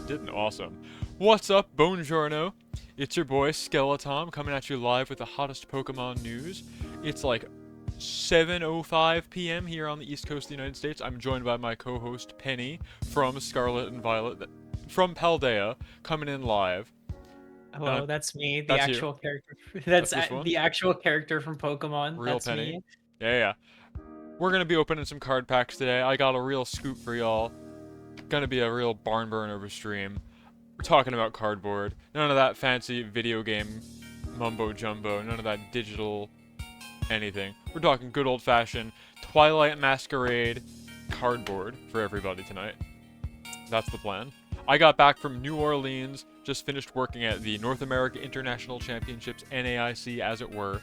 didn't. Awesome. What's up, Buongiorno? It's your boy, Skeletom, coming at you live with the hottest Pokemon news. It's like 7:05 p.m. here on the East Coast of the United States. I'm joined by my co-host, Penny, from Scarlet and Violet, from Paldea, coming in live. Hello, that's me, the That's you. actual character. That's That's this one. the actual character from Pokemon. Real That's Penny. me. Yeah. We're gonna be opening some card packs today. I got a real scoop for y'all. Gonna be a real barn burner of a stream. We're talking about cardboard. None of that fancy video game mumbo jumbo. None of that digital anything. We're talking good old fashioned Twilight Masquerade cardboard for everybody tonight. That's the plan. I got back from New Orleans, just finished working at the North America International Championships, NAIC as it were.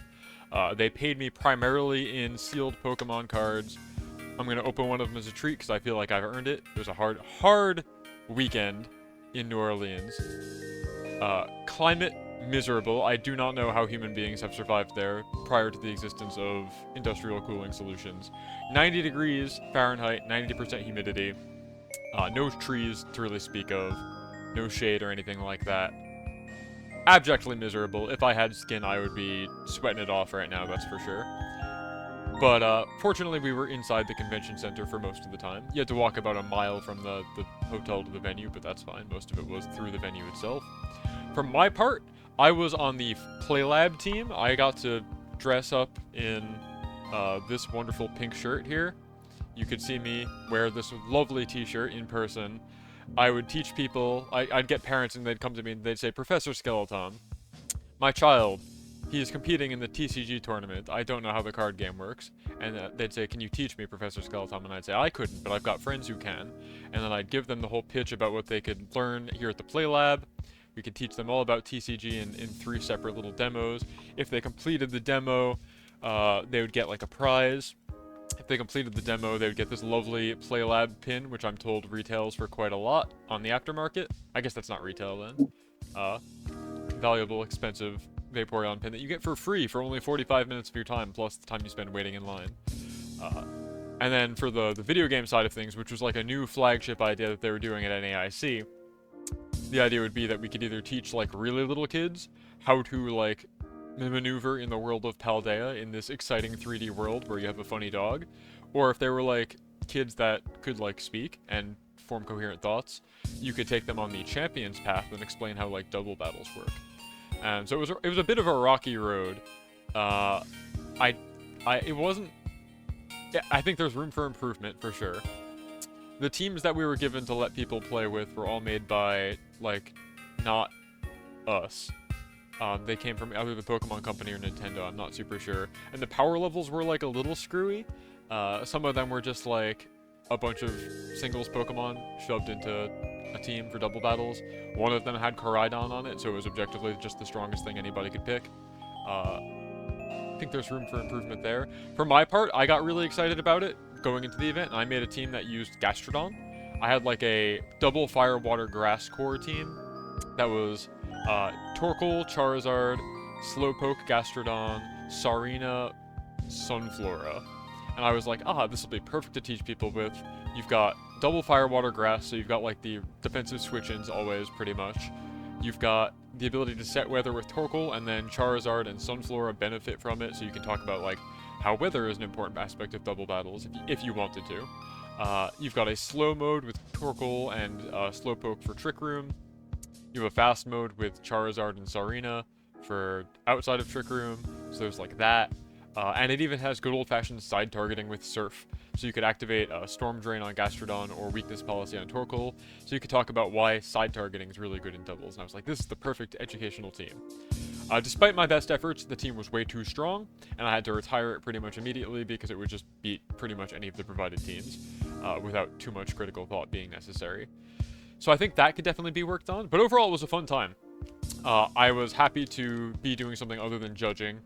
They paid me primarily in sealed Pokemon cards. I'm going to open one of them as a treat because I feel like I've earned it. It was a hard weekend in New Orleans. Climate miserable. I do not know how human beings have survived there prior to the existence of industrial cooling solutions. 90 degrees Fahrenheit, 90% humidity. No trees to really speak of. No shade or anything like that. Abjectly miserable. If I had skin, I would be sweating it off right now, that's for sure. But fortunately, we were inside the convention center for most of the time. You had to walk about a mile from the hotel to the venue, but that's fine. Most of it was through the venue itself. For my part, I was on the Playlab team. I got to dress up in this wonderful pink shirt here. You could see me wear this lovely t-shirt in person. I would teach people, I'd get parents and they'd come to me and they'd say, Professor Skeleton, my child, he is competing in the TCG tournament. I don't know how the card game works. And they'd say, can you teach me, Professor Skeleton? And I'd say, I couldn't, but I've got friends who can. And then I'd give them the whole pitch about what they could learn here at the Play Lab. We could teach them all about TCG in 3 separate little demos. If they completed the demo, they would get like a prize. If they completed the demo, they would get this lovely Playlab pin, which I'm told retails for quite a lot on the aftermarket. I guess that's not retail then. Valuable, expensive Vaporeon pin that you get for free for only 45 minutes of your time, plus the time you spend waiting in line. And then for the video game side of things, which was like a new flagship idea that they were doing at NAIC, the idea would be that we could either teach like really little kids how to like maneuver in the world of Paldea in this exciting 3D world where you have a funny dog, or if they were like kids that could like speak and form coherent thoughts, you could take them on the champions path and explain how like double battles work. And so it was a bit of a rocky road. It wasn't. I think there's room for improvement for sure. The teams that we were given to let people play with were all made by like not us. They came from either the Pokemon Company or Nintendo, I'm not super sure. And the power levels were like a little screwy. Some of them were just like a bunch of singles Pokemon shoved into a team for double battles. One of them had Koraidon on it, so it was objectively just the strongest thing anybody could pick. I think there's room for improvement there. For my part, I got really excited about it going into the event, and I made a team that used Gastrodon. I had like a double Fire, Water, Grass core team that was Torkoal, Charizard, Slowpoke, Gastrodon, Sarina, Sunflora. And I was like, this will be perfect to teach people with. You've got double Fire, Water, Grass, so you've got like the defensive switch-ins always, pretty much. You've got the ability to set weather with Torkoal, and then Charizard and Sunflora benefit from it, so you can talk about like how weather is an important aspect of double battles if you wanted to. You've got a slow mode with Torkoal and Slowpoke for Trick Room. You have a fast mode with Charizard and Sarina for outside of Trick Room, so there's like that. And it even has good old-fashioned side targeting with Surf, so you could activate Storm Drain on Gastrodon or Weakness Policy on Torkoal, so you could talk about why side targeting is really good in doubles. And I was like, this is the perfect educational team. Despite my best efforts, the team was way too strong, and I had to retire it pretty much immediately because it would just beat pretty much any of the provided teams without too much critical thought being necessary. So I think that could definitely be worked on, but overall it was a fun time. I was happy to be doing something other than judging.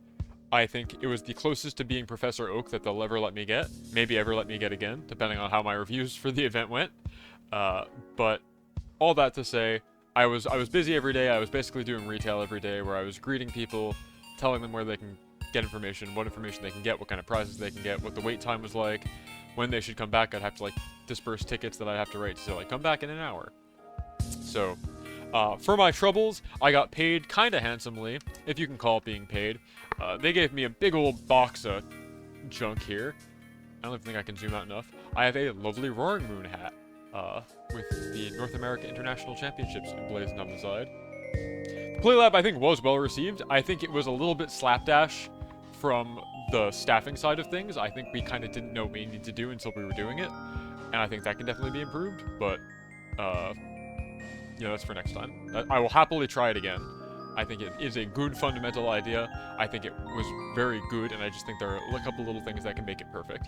I think it was the closest to being Professor Oak that they'll ever let me get. Maybe ever let me get again, depending on how my reviews for the event went. But all that to say, I was busy every day. I was basically doing retail every day where I was greeting people, telling them where they can get information, what information they can get, what kind of prizes they can get, what the wait time was like, when they should come back. I'd have to like disperse tickets that I'd have to write to say like, come back in an hour. So, for my troubles, I got paid kind of handsomely, if you can call it being paid. They gave me a big old box of junk here. I don't even think I can zoom out enough. I have a lovely Roaring Moon hat, with the North America International Championships emblazoned on the side. The Playlab, I think, was well received. I think it was a little bit slapdash from the staffing side of things. I think we kind of didn't know what we needed to do until we were doing it, and I think that can definitely be improved, but, that's for next time. I will happily try it again. I think it is a good fundamental idea. I think it was very good, and I just think there are a couple little things that can make it perfect,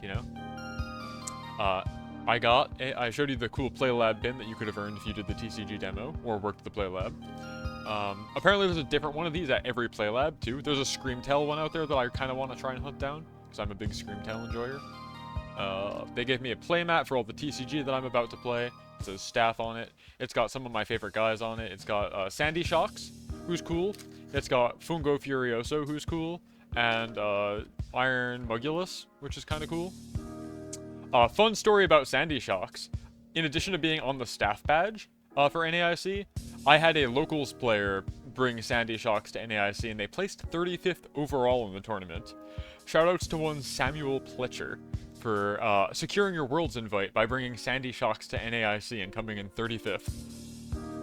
I showed you the cool Playlab pin that you could have earned if you did the TCG demo, or worked the Playlab. Apparently there's a different one of these at every Playlab, too. There's a Screamtail one out there that I kind of want to try and hunt down, because I'm a big Screamtail enjoyer. They gave me a playmat for all the TCG that I'm about to play. It says staff on it. It's got some of my favorite guys on it. It's got Sandy Shocks, who's cool. It's got Fungo Furioso, who's cool. And Iron Mugulus, which is kind of cool. Fun story about Sandy Shocks. In addition to being on the staff badge for NAIC, I had a locals player bring Sandy Shocks to NAIC, and they placed 35th overall in the tournament. Shoutouts to one Samuel Pletcher for securing your Worlds invite by bringing Sandy Shocks to NAIC and coming in 35th.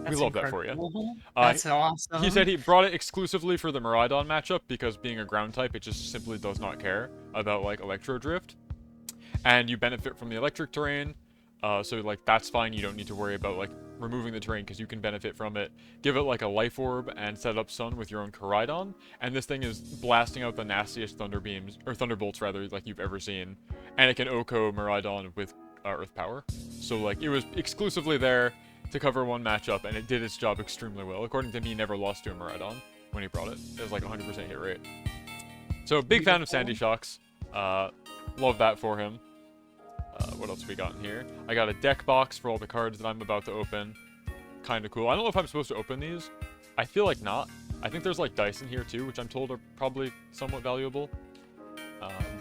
We love that for you. That's awesome. He said he brought it exclusively for the Miraidon matchup because being a ground type, it just simply does not care about, like, Electro Drift. And you benefit from the electric terrain, so, like, that's fine. You don't need to worry about, like, removing the terrain because you can benefit from it. Give it, like, a Life Orb and set up Sun with your own Koraidon, and this thing is blasting out the nastiest Thunder Beams, or Thunderbolts, rather, like you've ever seen. And it can Oko Miraidon with Earth Power. So, like, it was exclusively there to cover one matchup, and it did its job extremely well. According to me, he never lost to a Miraidon when he brought it. It was like 100% hit rate. So, big fan of Sandy Shocks. Love that for him. What else we got in here? I got a deck box for all the cards that I'm about to open. Kind of cool. I don't know if I'm supposed to open these. I feel like not. I think there's like dice in here too, which I'm told are probably somewhat valuable.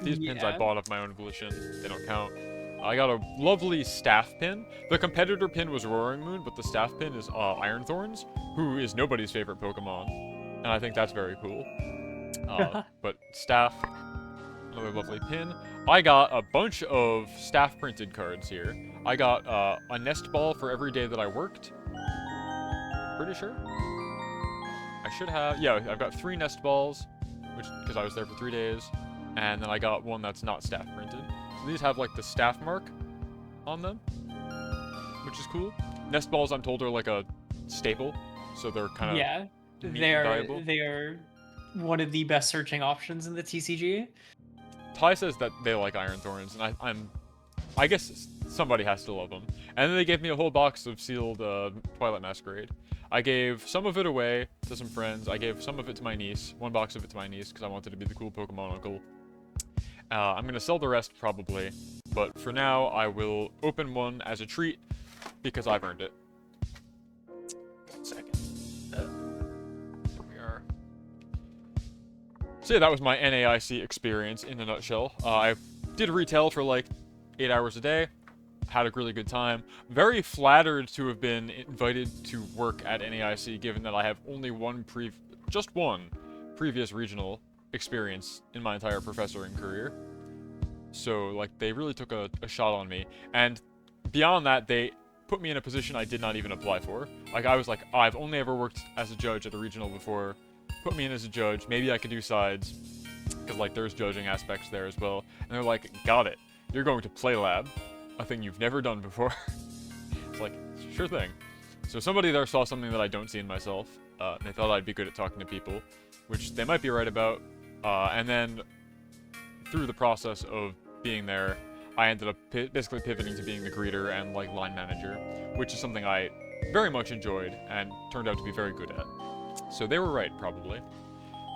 These pins I bought of my own volition. They don't count. I got a lovely staff pin. The competitor pin was Roaring Moon, but the staff pin is Iron Thorns, who is nobody's favorite Pokemon. And I think that's very cool. But staff, another lovely pin. I got a bunch of staff printed cards here. I got a nest ball for every day that I worked. Pretty sure. I should have, yeah, I've got 3 nest balls, because I was there for 3 days. And then I got one that's not staff printed. So these have like the staff mark on them, which is cool. Nest balls, I'm told, are like a staple, so they're kind of they are one of the best searching options in the TCG. Ty says that they like Iron Thorns, and I guess somebody has to love them. And then they gave me a whole box of sealed Twilight Masquerade. I gave some of it away to some friends. I gave some of it to my niece, 1 box of it to my niece, because I wanted to be the cool Pokemon uncle. I'm going to sell the rest, probably, but for now, I will open one as a treat, because I've earned it. 1 second. Here we are. So yeah, that was my NAIC experience in a nutshell. I did retail for like 8 hours a day, had a really good time. Very flattered to have been invited to work at NAIC, given that I have only just one previous regional experience in my entire professoring career. So, like, they really took a shot on me. And beyond that, they put me in a position I did not even apply for. Like, I was like, I've only ever worked as a judge at a regional before. Put me in as a judge. Maybe I could do sides, because, like, there's judging aspects there as well. And they're like, got it. You're going to Playlab, a thing you've never done before. It's like, sure thing. So somebody there saw something that I don't see in myself. They thought I'd be good at talking to people, which they might be right about. And then, through the process of being there, I ended up basically pivoting to being the greeter and, like, line manager, which is something I very much enjoyed and turned out to be very good at. So they were right, probably.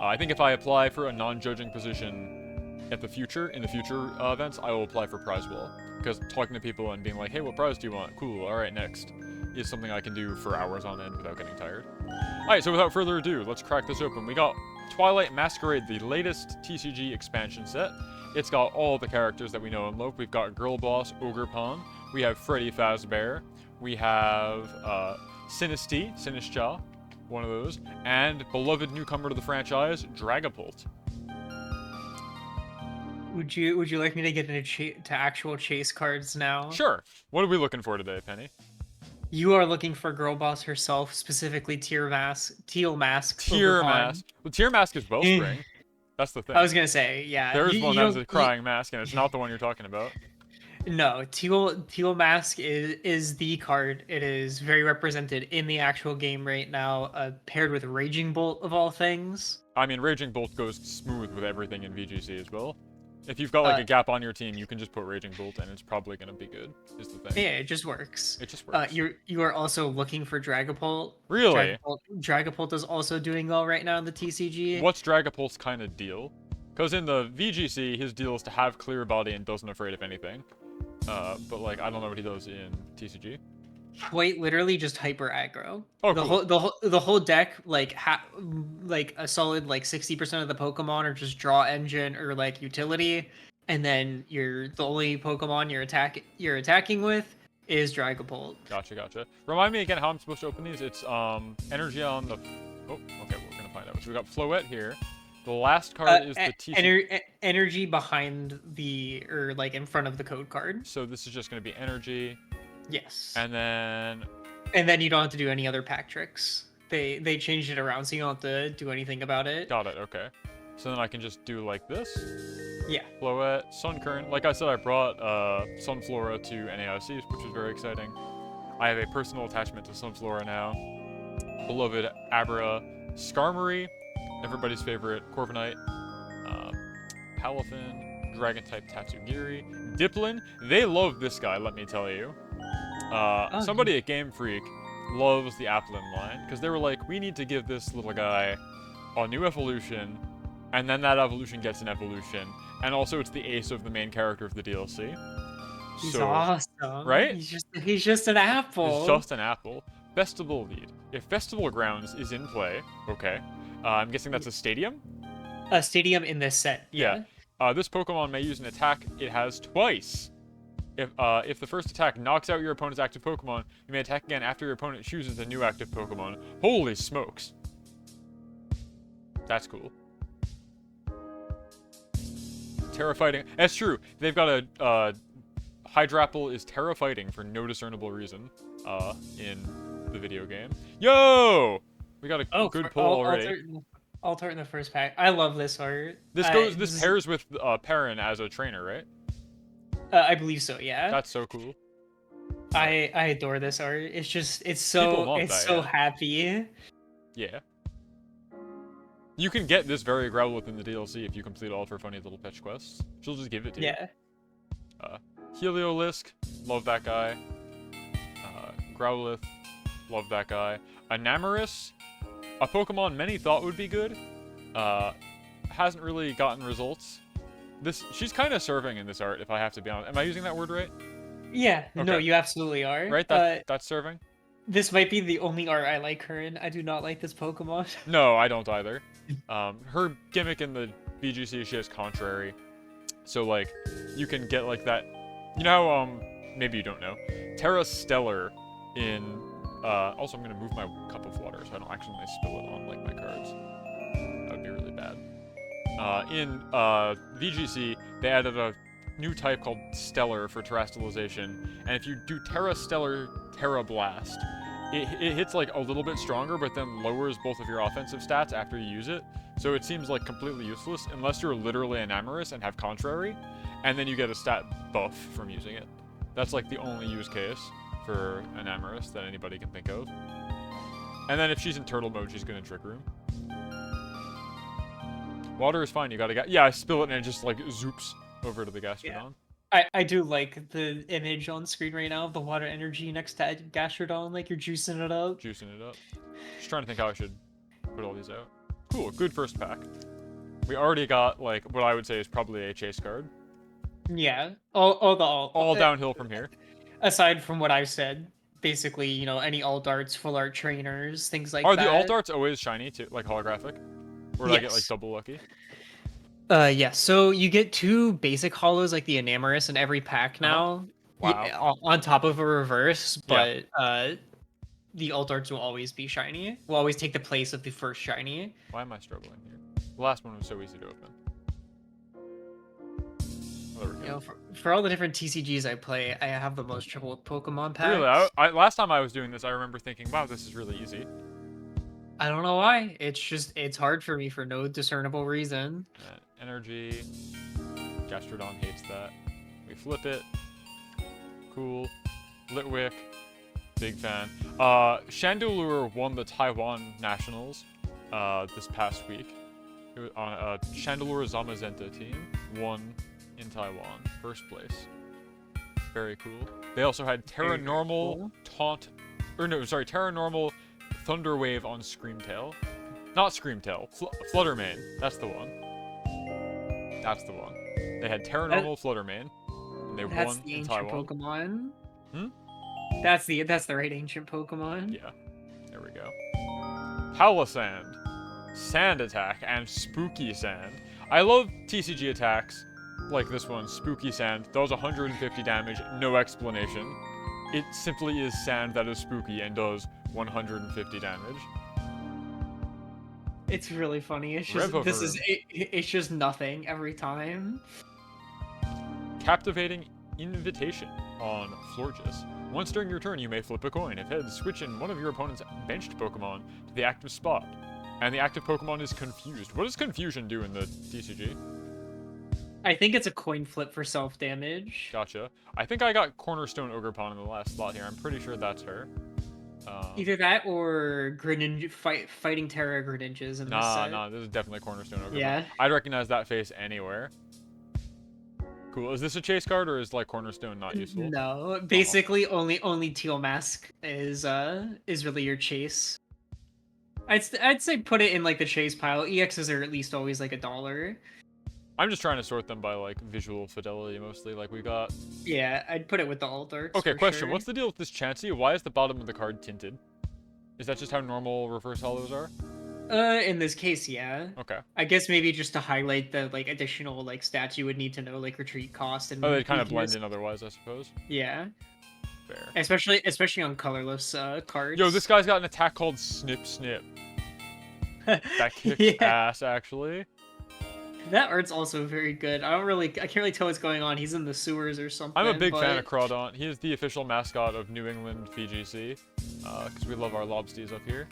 I think if I apply for a non-judging position in the future events, I will apply for prize wall, because talking to people and being like, hey, what prize do you want? Cool, alright, next, is something I can do for hours on end without getting tired. Alright, so without further ado, let's crack this open. We got Twilight Masquerade, the latest TCG expansion set. It's got all the characters that we know and love. We've got Girl Boss, Ogre Pawn. We have Freddy Fazbear. We have Sinistia, one of those, and beloved newcomer to the franchise, Dragapult. Would you like me to get into to actual chase cards now? Sure. What are we looking for today, Penny? You are looking for Girl Boss herself, specifically Teal Mask Tier Overpawn. Mask. Well, Tier Mask is Wellspring. That's the thing. I was gonna say, yeah. There's one You that is don't. a crying mask, and it's not the one you're talking about. No, Teal Mask is the card. It is very represented in the actual game right now. Paired with Raging Bolt of all things. I mean, Raging Bolt goes smooth with everything in VGC as well. If you've got like a gap on your team, you can just put Raging Bolt, and it's probably gonna be good. Is the thing. Yeah, it just works. It just works. You are also looking for Dragapult. Really? Dragapult is also doing well right now in the TCG. What's Dragapult's kind of deal? Because in the VGC, his deal is to have clear body and doesn't afraid of anything. But like, I don't know what he does in TCG. Quite literally just hyper aggro. Oh, the cool. the whole deck, like like a solid like 60% of the Pokemon are just draw engine or like utility, and then the only Pokemon you're attacking with is Dragapult. Gotcha. Remind me again how I'm supposed to open these. It's energy on the. Oh, okay, we're gonna find out. So we got Floette here. The last card is the TCG. Energy behind or like in front of the code card. So this is just gonna be energy. Yes. And then you don't have to do any other pack tricks. They changed it around so you don't have to do anything about it. Got it, okay. So then I can just do like this. Yeah. Floette, Sunkern. Like I said, I brought Sunflora to NAIC, which was very exciting. I have a personal attachment to Sunflora now. Beloved Abra, Skarmory, everybody's favorite Corviknight, Palafin, Dragon-type Tatsugiri, Diplin. They love this guy, let me tell you. Somebody at Game Freak loves the Applin line, because they were like, we need to give this little guy a new evolution, and then that evolution gets an evolution, and also it's the ace of the main character of the DLC. He's awesome. Right? He's just an apple. He's just an apple. Festival lead. If Festival Grounds is in play, okay, I'm guessing that's a stadium? A stadium in this set. Yeah. This Pokemon may use an attack it has twice. If the first attack knocks out your opponent's active Pokemon, you may attack again after your opponent chooses a new active Pokemon. Holy smokes. That's cool. Terra Fighting. That's true. They've got a... Hydrapple is Terra Fighting for no discernible reason in the video game. Yo! We got a good pull already. Alt art in the first pack. I love this art. This pairs with Perrin as a trainer, right? I believe so, yeah. That's so cool. I adore this art. It's so happy. Yeah. You can get this very Growlithe in the DLC if you complete all of her funny little fetch quests. She'll just give it to you. Yeah. Heliolisk, love that guy. Growlithe, love that guy. Enamorus, a Pokemon many thought would be good. Hasn't really gotten results. She's kind of serving in this art, if I have to be honest. Am I using that word right? Yeah, okay. No, you absolutely are. Right, that's serving? This might be the only art I like her in. I do not like this Pokemon. No, I don't either. Her gimmick in the VGC, she has Contrary. So, like, you can get, like, that... You know how, maybe you don't know. Terra Stellar in... also, I'm going to move my cup of water so I don't accidentally spill it on, like, my cards. That would be really bad. In VGC, they added a new type called Stellar for Terastallization, and if you do Terra Stellar Terra Blast, it hits like a little bit stronger, but then lowers both of your offensive stats after you use it, so it seems like completely useless unless you're literally Enamorous and have Contrary, and then you get a stat buff from using it. That's like the only use case for Enamorous that anybody can think of. And then if she's in turtle mode, she's gonna Trick Room. Water is fine, you gotta yeah, I spill it and it just like zoops over to the Gastrodon. Yeah. I do like the image on screen right now of the water energy next to Gastrodon, like you're juicing it up. Juicing it up. Just trying to think how I should put all these out. Cool, good first pack. We already got like what I would say is probably a chase card. Yeah, all downhill from here. Aside from what I've said, basically, you know, any alt arts, full art trainers, things like that. Are the alt arts always shiny too, like holographic? Or do I get like double lucky? Yeah, so you get 2 basic holos like the Enamorous in every pack now. Wow. Yeah, on top of a reverse, but the alt arts will always be shiny. Will always take the place of the first shiny. Why am I struggling here? The last one was so easy to open. Oh, there we go. You know, for all the different TCGs I play, I have the most trouble with Pokemon packs. Really, last time I was doing this, I remember thinking, wow, this is really easy. I don't know why. It's hard for me for no discernible reason. Energy. Gastrodon hates that. We flip it. Cool. Litwick. Big fan. Chandelure won the Taiwan Nationals this past week. It was on a Chandelure Zamazenta team. Won in Taiwan. First place. Very cool. They also had Terra Normal, cool. Terra Normal Thunderwave on Screamtail. Not Screamtail. Fluttermane. That's the one. That's the one. They had Terra Normal Fluttermane. And they won the in ancient Taiwan. Pokemon. Hmm? That's the right ancient Pokemon. Yeah. There we go. Palisand. Sand Attack and Spooky Sand. I love TCG attacks like this one, Spooky Sand. Does 150 damage, no explanation. It simply is sand that is spooky and does 150 damage. It's really funny. It's just it's just nothing every time. Captivating Invitation on Florges. Once during your turn, you may flip a coin. If heads, switch in one of your opponent's benched Pokemon to the active spot. And the active Pokemon is confused. What does confusion do in the TCG? I think it's a coin flip for self-damage. Gotcha. I think I got Cornerstone Ogerpon in the last slot here. I'm pretty sure that's her. Either that or Fighting Terra Greninjas in this set. Nah, this is definitely Cornerstone Ogerpon. Yeah. I'd recognize that face anywhere. Cool. Is this a chase card or is like Cornerstone not useful? No, basically only Teal Mask is really your chase. I'd say put it in like the chase pile. EXs are at least always like $1. I'm just trying to sort them by like visual fidelity mostly. Like we got. Yeah, I'd put it with the alt arts. Okay, question. Sure. What's the deal with this Chansey? Why is the bottom of the card tinted? Is that just how normal reverse hollows are? In this case, yeah. Okay. I guess maybe just to highlight the like additional like stats you would need to know, like retreat cost and. Oh, they kind of blend in otherwise, I suppose. Yeah. Fair. Especially on colorless cards. Yo, this guy's got an attack called Snip Snip. That kicks ass, actually. That art's also very good. I can't really tell what's going on. He's in the sewers or something. I'm a big fan of Crawdon. He is the official mascot of New England VGC, because we love our lobsties up here.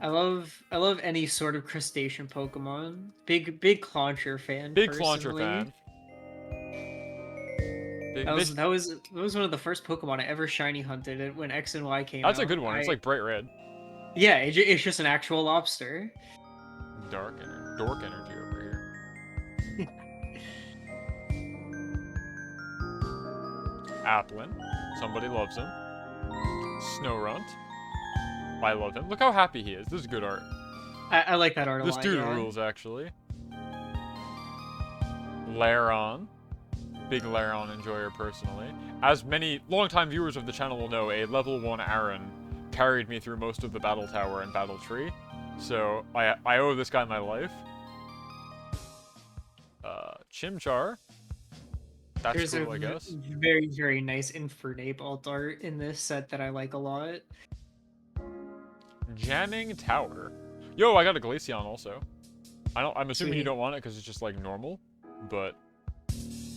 I love any sort of crustacean Pokemon. Big Clauncher fan. Big personally. Clauncher fan. That was one of the first Pokemon I ever shiny hunted when X and Y came out. That's a good one. It's like bright red. Yeah, it's just an actual lobster. Dork energy over here. Applin. Somebody loves him. Snorunt. I love him. Look how happy he is. This is good art. I like that art a lot. This dude rules, actually. Lairon. Big Lairon enjoyer, personally. As many longtime viewers of the channel will know, a level 1 Aaron carried me through most of the Battle Tower and Battle Tree. So, I owe this guy my life. Chimchar. That's cool, I guess. Very, very nice Infernape alt art in this set that I like a lot. Jamming Tower. Yo, I got a Glaceon also. I'm assuming Sweet. you don't want it because it's just like normal, but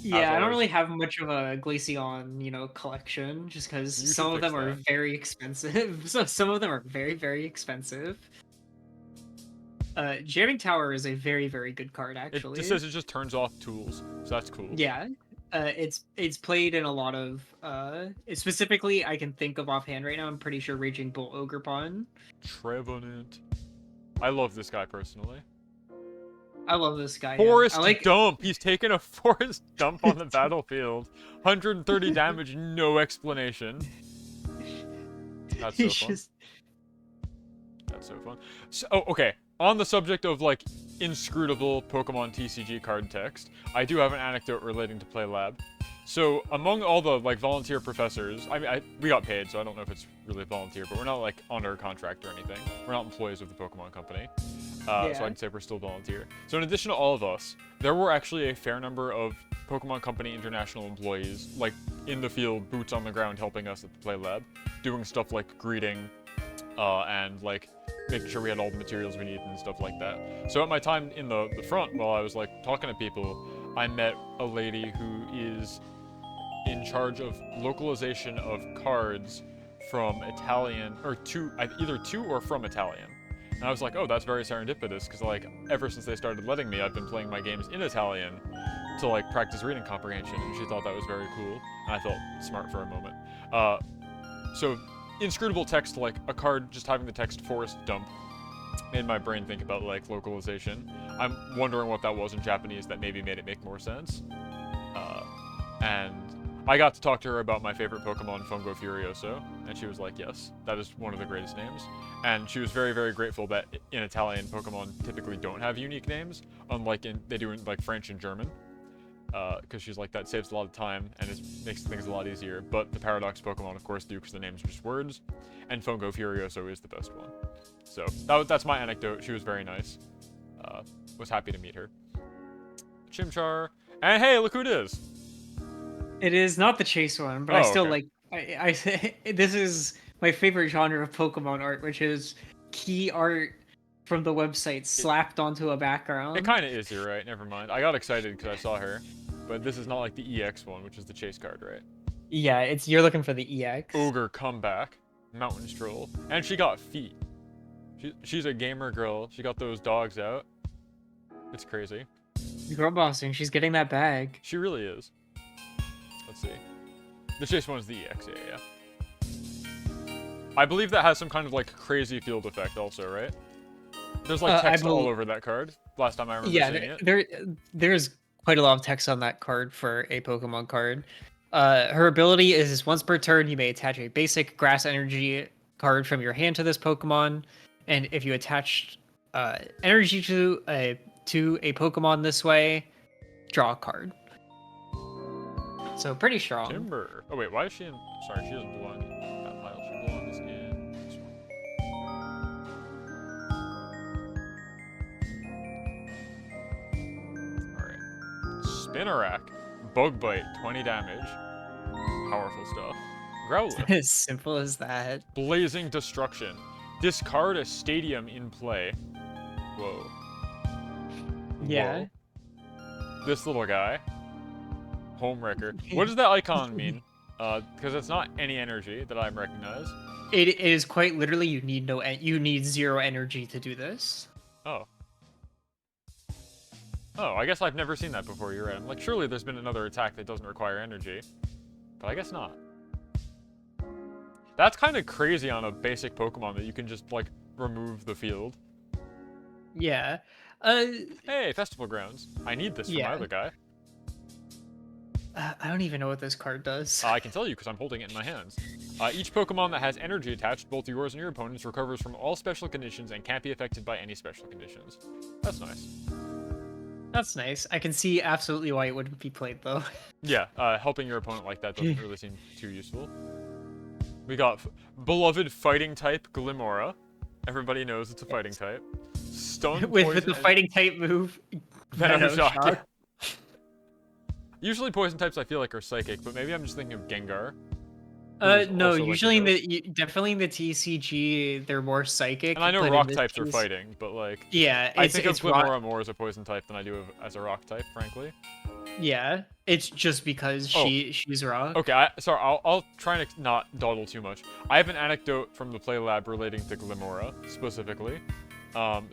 yeah, I don't really have much of a Glaceon, collection, just because some of them are very expensive. So some of them are very, very expensive. Jamming Tower is a very, very good card, actually. It just says it just turns off tools, so that's cool. Yeah, it's played in a lot of specifically I can think of offhand right now. I'm pretty sure Raging Bull Ogerpon. Trevenant. I love this guy personally. I love this guy. Forest dump. He's taken a forest dump on the battlefield. 130 damage, no explanation. That's so fun. That's so fun. So, okay. On the subject of like inscrutable Pokemon TCG card text, I do have an anecdote relating to Play Lab. So among all the like volunteer professors, we got paid, so I don't know if it's really volunteer, but we're not like under contract or anything. We're not employees of the Pokemon Company, so I'd say we're still volunteer. So in addition to all of us, there were actually a fair number of Pokemon Company international employees, like in the field, boots on the ground, helping us at the Play Lab, doing stuff like greeting and like making sure we had all the materials we needed and stuff like that. So at my time in the front, while I was like talking to people, I met a lady who is in charge of localization of cards from Italian, or either to or from Italian. And I was like, oh, that's very serendipitous, because like ever since they started letting me, I've been playing my games in Italian to like practice reading comprehension, and she thought that was very cool, and I felt smart for a moment. So inscrutable text, like a card just having the text forest dump, made my brain think about like localization. I'm wondering what that was in Japanese that maybe made it make more sense. And I got to talk to her about my favorite Pokemon, Fungo Furioso, and she was like, yes, that is one of the greatest names. And she was very, very grateful that in Italian, Pokemon typically don't have unique names, unlike they do in like French and German. Because she's like, that saves a lot of time and it makes things a lot easier. But the Paradox Pokemon, of course, do, because the names are just words. And Fungo Furioso is the best one. So that's my anecdote. She was very nice. Was happy to meet her. Chimchar. And hey, look who it is. It is not the chase one, but I still like. I this is my favorite genre of Pokemon art, which is key art from the website slapped onto a background. It kind of is, you're right. Never mind. I got excited because I saw her, but this is not like the EX one, which is the chase card, right? Yeah, you're looking for the EX. Ogre Comeback, Mountain Stroll, and she got feet. She's a gamer girl. She got those dogs out. It's crazy. Girl bossing. She's getting that bag. She really is. Let's see. The chase one is the EX, yeah. I believe that has some kind of like crazy field effect also, right? There's like text all over that card. Last time I remember seeing it. There's quite a lot of text on that card for a Pokemon card. Her ability is once per turn, you may attach a basic grass energy card from your hand to this Pokemon, and if you attach energy to a Pokemon this way, draw a card. So pretty strong. Timber. Oh wait, why is she in? Sorry, she doesn't belong in that pile. She belongs in this one. All right. Spinarak. Bug bite. 20 damage. Powerful stuff. Growlithe. As simple as that. Blazing destruction. Discard a stadium in play. Whoa. Yeah. Whoa. This little guy. Homewrecker. What does that icon mean? Because it's not any energy that I recognize. It is quite literally you need 0 energy to do this. Oh. Oh, I guess I've never seen that before. You're right. I'm like, surely there's been another attack that doesn't require energy, but I guess not. That's kind of crazy on a basic Pokemon that you can just like remove the field. Yeah. Hey, Festival Grounds. I need this for my other guy. I don't even know what this card does. I can tell you because I'm holding it in my hands. Each Pokemon that has energy attached, both yours and your opponent's, recovers from all special conditions and can't be affected by any special conditions. That's nice. That's nice. I can see absolutely why it wouldn't be played, though. Yeah, helping your opponent like that doesn't really seem too useful. We got beloved fighting type Glimora. Everybody knows it's a fighting type. Stun with the fighting type move. Venom Shock. Usually poison types I feel like are psychic, but maybe I'm just thinking of Gengar. No, usually definitely in the TCG they're more psychic. And I know rock types are fighting, but like yeah, I think of Glimora more as a poison type than I do as a rock type, frankly. Yeah, it's just because she's rock. Okay, sorry, I'll try to not dawdle too much. I have an anecdote from the Play Lab relating to Glimora specifically.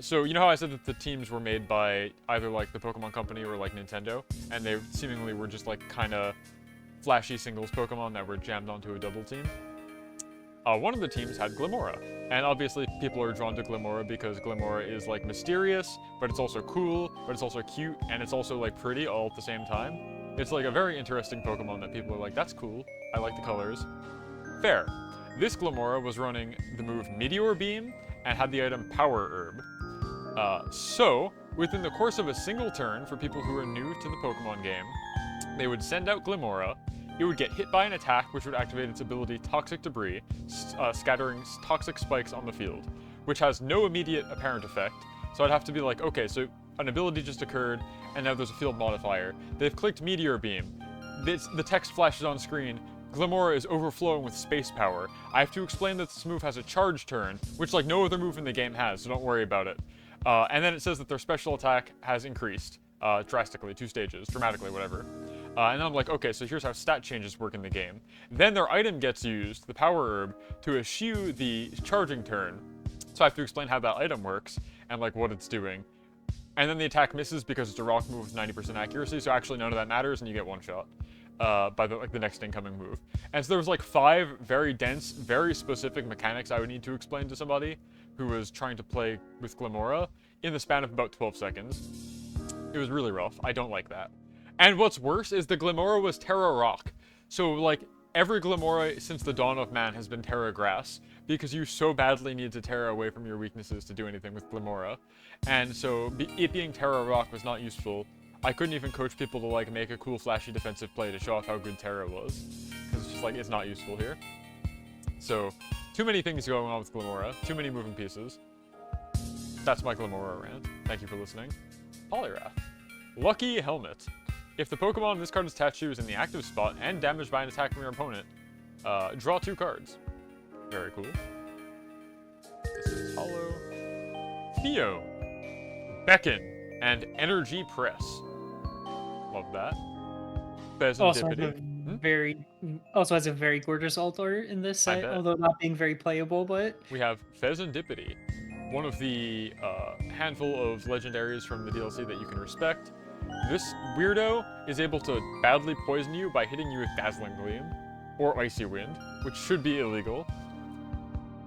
So you know how I said that the teams were made by either like the Pokemon Company or like Nintendo, and they seemingly were just like kind of flashy singles Pokemon that were jammed onto a double team? One of the teams had Glimora, and obviously people are drawn to Glimora because Glimora is like mysterious, but it's also cool, but it's also cute, and it's also like pretty all at the same time. It's like a very interesting Pokemon that people are like, that's cool, I like the colors. Fair. This Glimora was running the move Meteor Beam and had the item Power Herb. So, within the course of a single turn, for people who are new to the Pokemon game, they would send out Glimora. It would get hit by an attack, which would activate its ability Toxic Debris, scattering toxic spikes on the field, which has no immediate apparent effect. So I'd have to be like, okay, so an ability just occurred, and now there's a field modifier. They've clicked Meteor Beam. The text flashes on screen, Glimora is overflowing with space power. I have to explain that this move has a charge turn, which like no other move in the game has, so don't worry about it. And then it says that their special attack has increased drastically, 2 stages, dramatically, whatever. And then I'm like, okay, so here's how stat changes work in the game. Then their item gets used, the Power Herb, to eschew the charging turn. So I have to explain how that item works and like what it's doing. And then the attack misses because it's a rock move with 90% accuracy, so actually none of that matters, and you get one shot by the next incoming move. And so there was like 5 very dense, very specific mechanics I would need to explain to somebody who was trying to play with Glimora in the span of about 12 seconds. It was really rough. I don't like that. And what's worse is the Glimora was Terra Rock. So like every Glimora since the dawn of man has been Terra Grass, because you so badly need to Terra away from your weaknesses to do anything with Glimora. And so it being Terra Rock was not useful. I couldn't even coach people to like make a cool flashy defensive play to show off how good Terra was. Because it's just like, it's not useful here. So, too many things going on with Glimora. Too many moving pieces. That's my Glimora rant. Thank you for listening. Poliwrath. Lucky Helmet. If the Pokemon in this card's attached to is in the active spot and damaged by an attack from your opponent, draw 2 cards. Very cool. This is Hollow. Theo. Beckon. And Energy Press. Love that. Also has a very gorgeous alt art in this set, although not being very playable, but... We have Fezandipity, one of the handful of legendaries from the DLC that you can respect. This weirdo is able to badly poison you by hitting you with Dazzling Gleam, or Icy Wind, which should be illegal.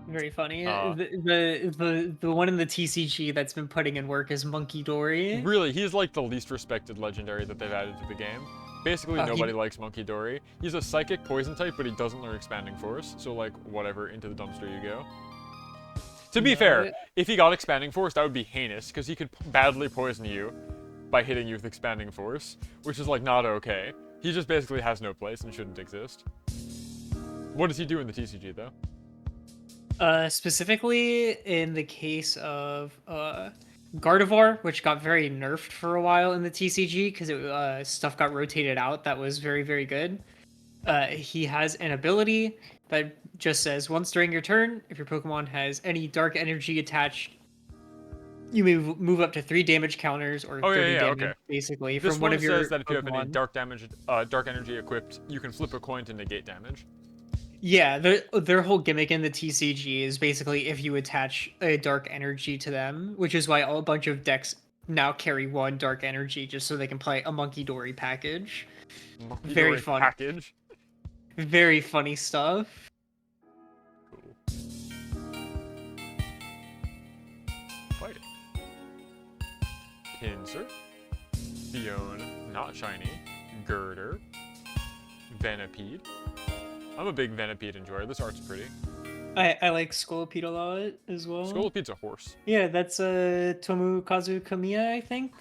Very funny. The one in the TCG that's been putting in work is Monkey Dory. Really, he's like the least respected legendary that they've added to the game. Basically, nobody likes Monkey Dory. He's a psychic poison type, but he doesn't learn Expanding Force, so like, whatever, into the dumpster you go. To be fair, if he got Expanding Force, that would be heinous, because he could badly poison you by hitting you with Expanding Force, which is like not okay. He just basically has no place and shouldn't exist. What does he do in the TCG, though? Specifically in the case of Gardevoir, which got very nerfed for a while in the TCG because stuff got rotated out that was very, very good. He has an ability that just says, once during your turn, if your Pokemon has any dark energy attached, you may move up to 3 damage counters or 30 damage, basically, this from one of your says that if you have Pokemon. any dark energy equipped, you can flip a coin to negate damage. Yeah, their whole gimmick in the TCG is basically if you attach a dark energy to them, which is why a bunch of decks now carry 1 dark energy just so they can play a Monkey Dory package. Very fun. Package. Very funny stuff. Cool. Fighting. Pinsir. Fion, not shiny. Girder. Venipede. I'm a big Venipede enjoyer. This art's pretty. I like Scolipede a lot as well. Scolipede's a horse. Yeah, that's Tomokazu Kamiya, I think.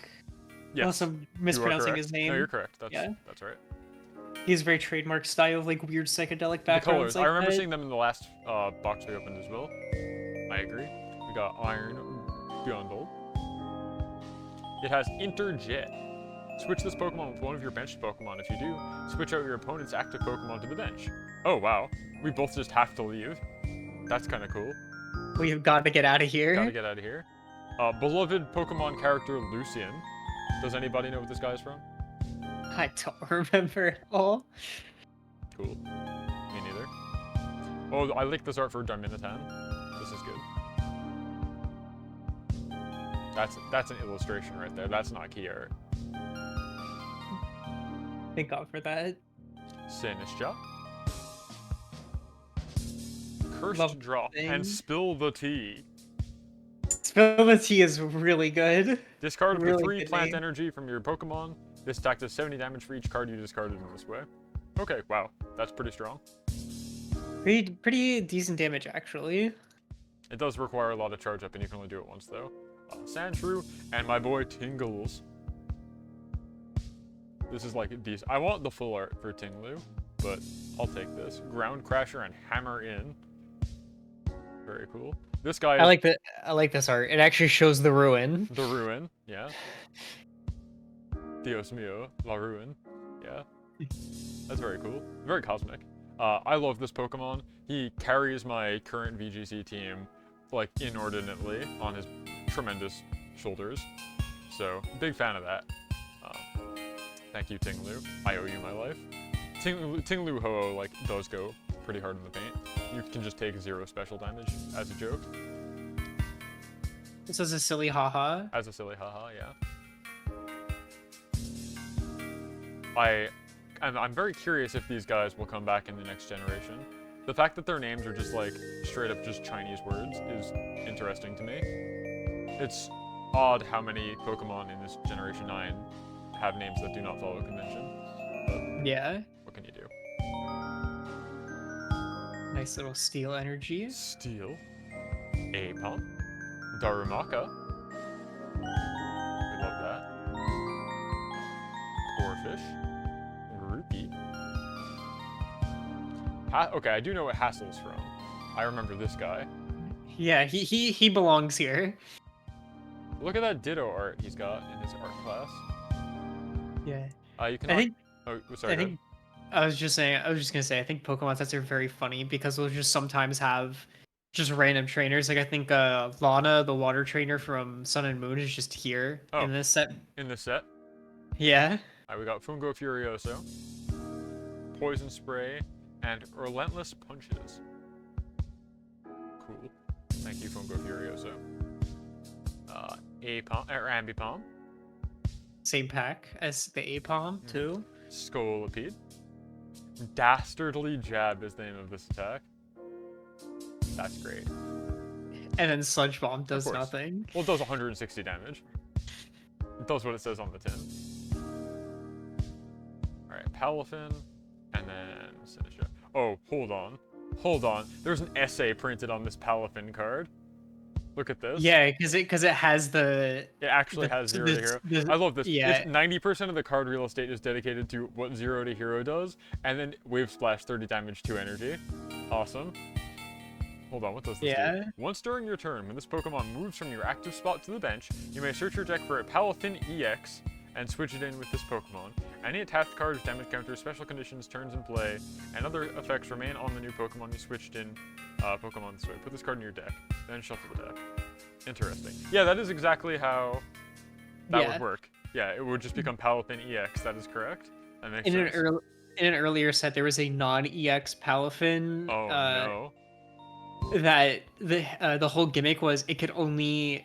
Yes. Unless I'm mispronouncing his name. No, you're correct. That's right. He has a very trademark style of like weird psychedelic backgrounds. The colors. Like I remember that. seeing them in the last box we opened as well. I agree. We got Iron Bundle. It has Interjet. Switch this Pokemon with one of your benched Pokemon. If you do, switch out your opponent's active Pokemon to the bench. Oh, wow. We both just have to leave. That's kind of cool. We've got to get out of here. Gotta get out of here. Beloved Pokemon character Lucian. Does anybody know what this guy is from? I don't remember at all. Cool. Me neither. Oh, I licked this art for Darmanitan. This is good. That's an illustration right there. That's not key art. Thank God for that. Sinistcha. Cursed Love Drop and Spill the Tea. Spill the Tea is really good. Discard Really for 3 good plant name. energy from your Pokemon. This attack does 70 damage for each card you discarded in this way. Okay, wow. That's pretty strong. Pretty decent damage, actually. It does require a lot of charge up, and you can only do it once, though. Sandshrew, and my boy Tingles. This is like a decent. I want the full art for Tinglu, but I'll take this. Ground Crasher and Hammer In. Very cool. This guy. I like this art. It actually shows the ruin. The Ruin, yeah. Dios mío, La Ruin, yeah. That's very cool. Very cosmic. I love this Pokemon. He carries my current VGC team, like, inordinately on his tremendous shoulders. So, big fan of that. Thank you, Tinglu. I owe you my life. Tinglu Ho-Oh, like, does go pretty hard in the paint. You can just take 0 special damage as a joke. This is a silly haha. As a silly haha, yeah. I'm very curious if these guys will come back in the next generation. The fact that their names are just like straight up just Chinese words is interesting to me. It's odd how many Pokemon in this Generation 9 have names that do not follow convention. But Yeah. what can you do? Nice little steel energy. Steel. Apom. Darumaka. We love that. Corfish. Groupie. Okay, I do know what Hassel's from. I remember this guy. Yeah, he belongs here. Look at that Ditto art he's got in his art class. Yeah. You can. I think. Oh, sorry. I think. I was just gonna say. I think Pokemon sets are very funny because they'll just sometimes have just random trainers. Like I think Lana, the water trainer from Sun and Moon, is just here in this set. In this set. Yeah. Alright, we got Fungo Furioso, Poison Spray, and Relentless Punches. Cool. Thank you, Fungo Furioso. Ambipom. Same pack as the Apom too. Scolipede. Dastardly Jab is the name of this attack. That's great. And then Sludge Bomb does nothing. Well, it does 160 damage. It does what it says on the tin. Alright, Palafin, and then Sinistra. Oh, hold on. Hold on. There's an essay printed on this Palafin card. Look at this. Yeah, because it has the... It actually has 0 to hero. I love this. Yeah. 90% of the card real estate is dedicated to what 0 to hero does, and then Wave Splash 30 damage, 2 energy. Awesome. Hold on, what does this do? Once during your turn, when this Pokemon moves from your active spot to the bench, you may search your deck for a Palafin EX and switch it in with this Pokemon. Any attached card's damage counter, special conditions, turns in play, and other effects remain on the new Pokemon you switched in Pokemon this way. Put this card in your deck, then shuffle the deck. Interesting. Yeah, that is exactly how that would work. Yeah, it would just become Palafin EX, that is correct. That makes sense. In an earlier set, there was a non-EX Palafin. Oh, no. That the whole gimmick was it could only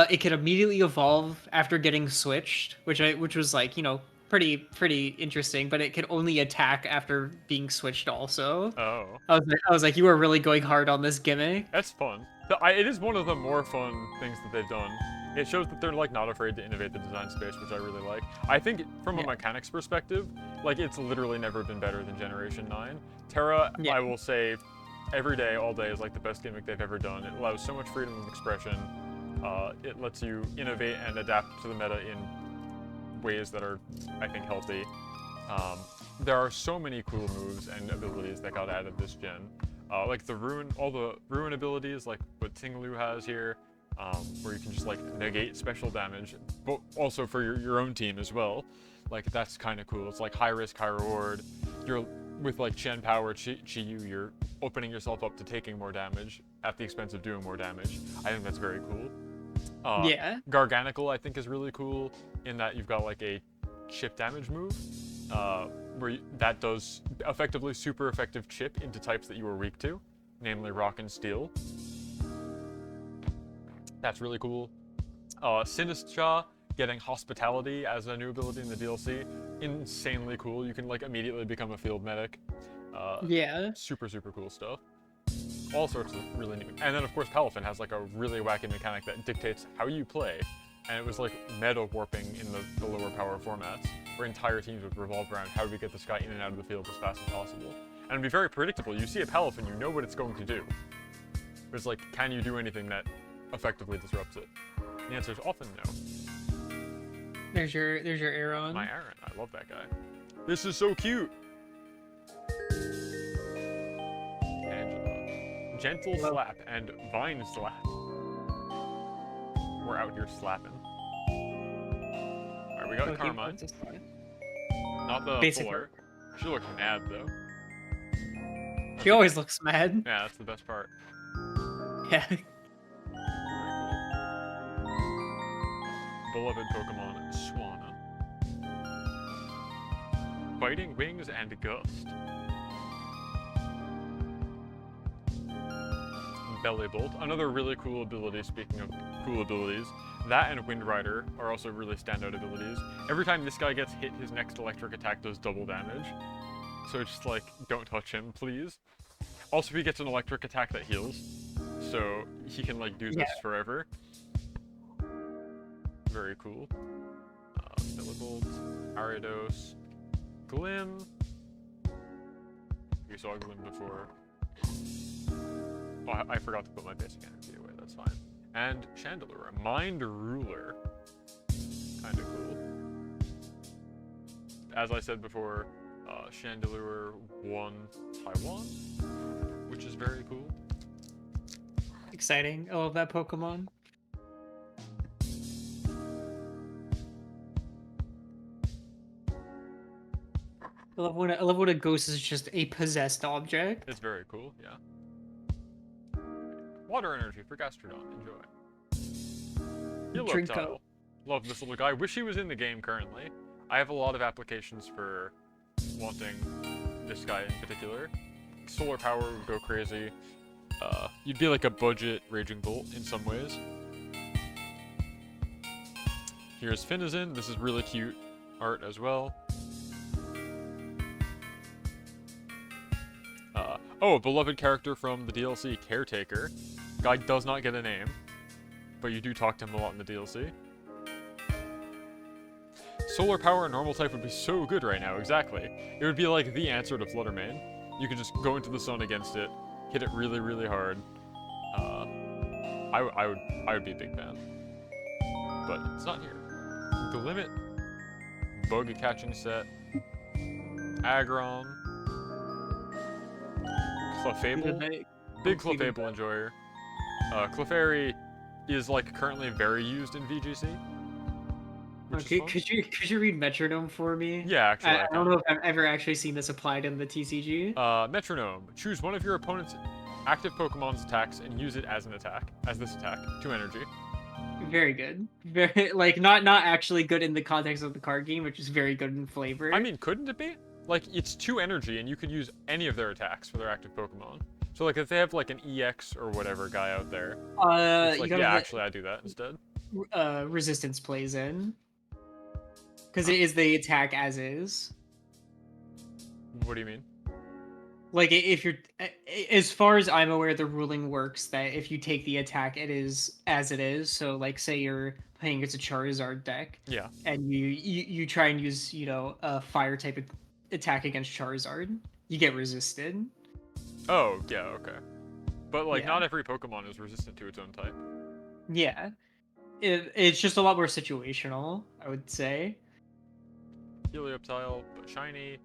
it could immediately evolve after getting switched, which was like, you know, pretty interesting, but it could only attack after being switched also. Oh. I was like, you were really going hard on this gimmick. That's fun. It is one of the more fun things that they've done. It shows that they're like not afraid to innovate the design space, which I really like. I think from a mechanics perspective, like it's literally never been better than Generation 9. Terra, I will say, every day, all day is like the best gimmick they've ever done. It allows so much freedom of expression. It lets you innovate and adapt to the meta in ways that are, I think, healthy. There are so many cool moves and abilities that got added this gen. Like all the ruin abilities, like what Tinglu has here, where you can just like negate special damage, but also for your own team as well. Like that's kind of cool. It's like high risk, high reward. You're with like Chen Power, Chi-Yu, you're opening yourself up to taking more damage at the expense of doing more damage. I think that's very cool. Garganical, I think, is really cool in that you've got like a chip damage move, where that does effectively super effective chip into types that you were weak to, namely Rock and Steel. That's really cool. Sinistra getting Hospitality as a new ability in the DLC, insanely cool. You can like immediately become a field medic. Super cool stuff. All sorts of really neat. And then of course Palafin has like a really wacky mechanic that dictates how you play. And it was like meta warping in the lower power formats, where entire teams would revolve around how do we get this guy in and out of the field as fast as possible. And it'd be very predictable. You see a Palafin, you know what it's going to do. But it's like, can you do anything that effectively disrupts it? And the answer is often no. There's your Aeron. My Aeron, I love that guy. This is so cute. Angela. Gentle Slap and Vine Slap. We're out here slapping. Alright, we got Karma. Not the full art. She looks mad though. He always looks mad. Yeah, that's the best part. Yeah. Very cool. Beloved Pokemon, Swanna. Biting Wings and Gust. Belly Bolt, another really cool ability, speaking of cool abilities. That and Wind Rider are also really standout abilities. Every time this guy gets hit, his next electric attack does double damage. So it's just like, don't touch him, please. Also, he gets an electric attack that heals. So he can like do this forever. Very cool. Belly Bolt, Ariados, Glim. You saw Glim before. Oh, I forgot to put my basic energy away, that's fine. And Chandelure, Mind Ruler. Kinda cool. As I said before, Chandelure won Taiwan, which is very cool. Exciting. I love that Pokemon. I love when a ghost is just a possessed object. It's very cool, yeah. Water energy for Gastrodon, enjoy. Yellowtail. Love this little guy. Wish he was in the game currently. I have a lot of applications for wanting this guy in particular. Solar power would go crazy. You'd be like a budget Raging Bolt in some ways. Here's Finizen. This is really cute art as well. Oh, a beloved character from the DLC, Caretaker. Guy does not get a name, but you do talk to him a lot in the DLC. Solar power and normal type would be so good right now, exactly. It would be like the answer to Fluttermane. You could just go into the sun against it, hit it really, really hard. I would be a big fan. But it's not here. The Limit, Bug Catching Set, Aggron, Clefable, big Clefable enjoyer. Clefairy is like currently very used in VGC. Okay, could you read Metronome for me? Yeah, actually. I don't know if I've ever actually seen this applied in the TCG. Metronome. Choose one of your opponent's active Pokemon's attacks and use it as an attack, as this attack. 2 energy. Very good. Very not actually good in the context of the card game, which is very good in flavor. I mean, couldn't it be? Like, it's 2 energy, and you could use any of their attacks for their active Pokemon. So, like, if they have, like, an EX or whatever guy out there, it's like, yeah, actually, I do that instead. Resistance plays in. Because it is the attack as is. What do you mean? Like, if you're... As far as I'm aware, the ruling works that if you take the attack, it is as it is. So, like, say you're playing against a Charizard deck. Yeah. And you try and use, you know, a fire type attack against Charizard. You get resisted. Oh, yeah, okay. But, like, not every Pokemon is resistant to its own type. Yeah. It's just a lot more situational, I would say. Helioptile, Shiny,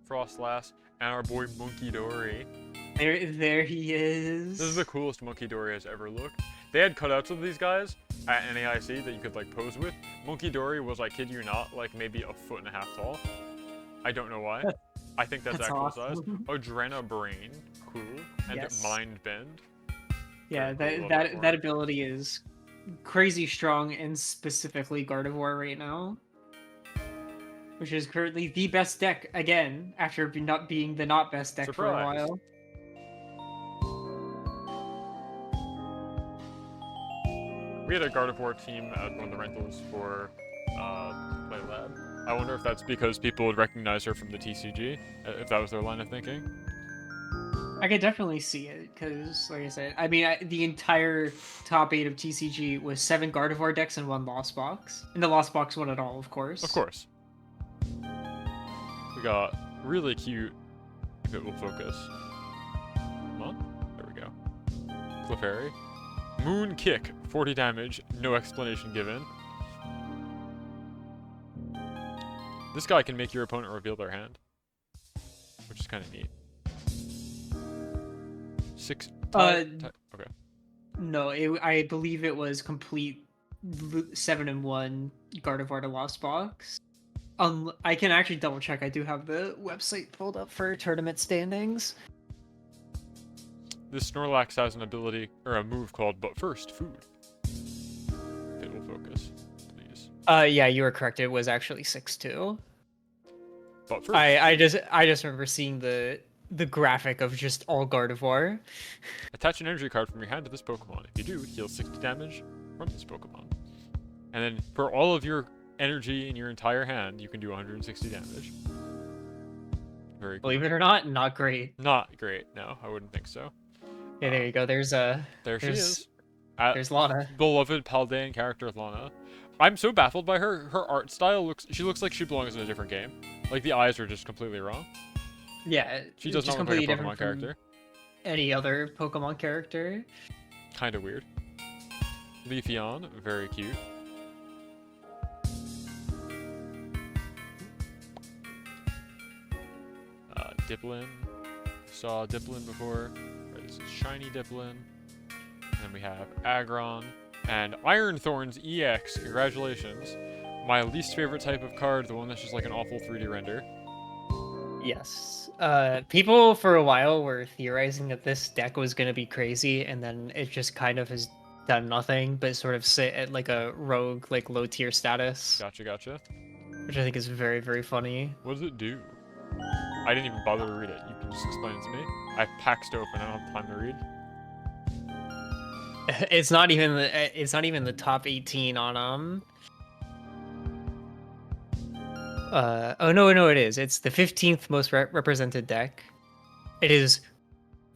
Frostlass, and our boy Monkey Dory. There he is. This is the coolest Monkey Dory has ever looked. They had cutouts of these guys at NAIC that you could, like, pose with. Monkey Dory was, I kid you not, like, maybe 1.5 feet tall. I don't know why. I think that's actual awesome. size. Adrena Brain, cool. And Mind Bend. Yeah, that ability is crazy strong and specifically Gardevoir right now. Which is currently the best deck, again, after not being the not best deck for a while. We had a Gardevoir team at one of the rentals for Play Lab. I wonder if that's because people would recognize her from the TCG, if that was their line of thinking. I could definitely see it, because, like I said, I mean, the entire top 8 of TCG was 7 Gardevoir decks and 1 Lost Box. And the Lost Box won it all, of course. Of course. We got really cute, if it will focus. Come on. There we go. Clefairy. Moon Kick, 40 damage, no explanation given. This guy can make your opponent reveal their hand, which is kind of neat. 6. Okay. No, I believe it was complete 7-1 Gardevoir to Lost Box. I can actually double check. I do have the website pulled up for tournament standings. This Snorlax has an ability, or a move called But First, Food. It will focus, please. Yeah, you were correct. It was actually 6-2. But first, I just remember seeing the graphic of just all Gardevoir. attach an energy card from your hand to this Pokemon. If you do, heal 60 damage from this Pokemon. And then for all of your energy in your entire hand, you can do 160 damage. Very cool. Believe it or not, not great. Not great. No, I wouldn't think so. Yeah, there you go. There she is. There's Lana. Beloved Paldean character Lana. I'm so baffled by her. Her art style she looks like she belongs in a different game. Like the eyes are just completely wrong. Yeah, She does not look like a Pokemon character. Any other Pokemon character. Kind of weird. Leafeon, very cute. Diplin. Saw Diplin before. Right, this is shiny Diplin. And then we have Aggron. And Iron Thorns EX. Congratulations. My least favorite type of card, the one that's just like an awful 3D render. Yes. People for a while were theorizing that this deck was going to be crazy, and then it just kind of has done nothing but sort of sit at like a rogue, like low tier status. Gotcha. Which I think is very, very funny. What does it do? I didn't even bother to read it. You can just explain it to me. I have packs to open. I don't have time to read. It's not even the top 18 on oh no, it is. It's the 15th most represented deck. It is.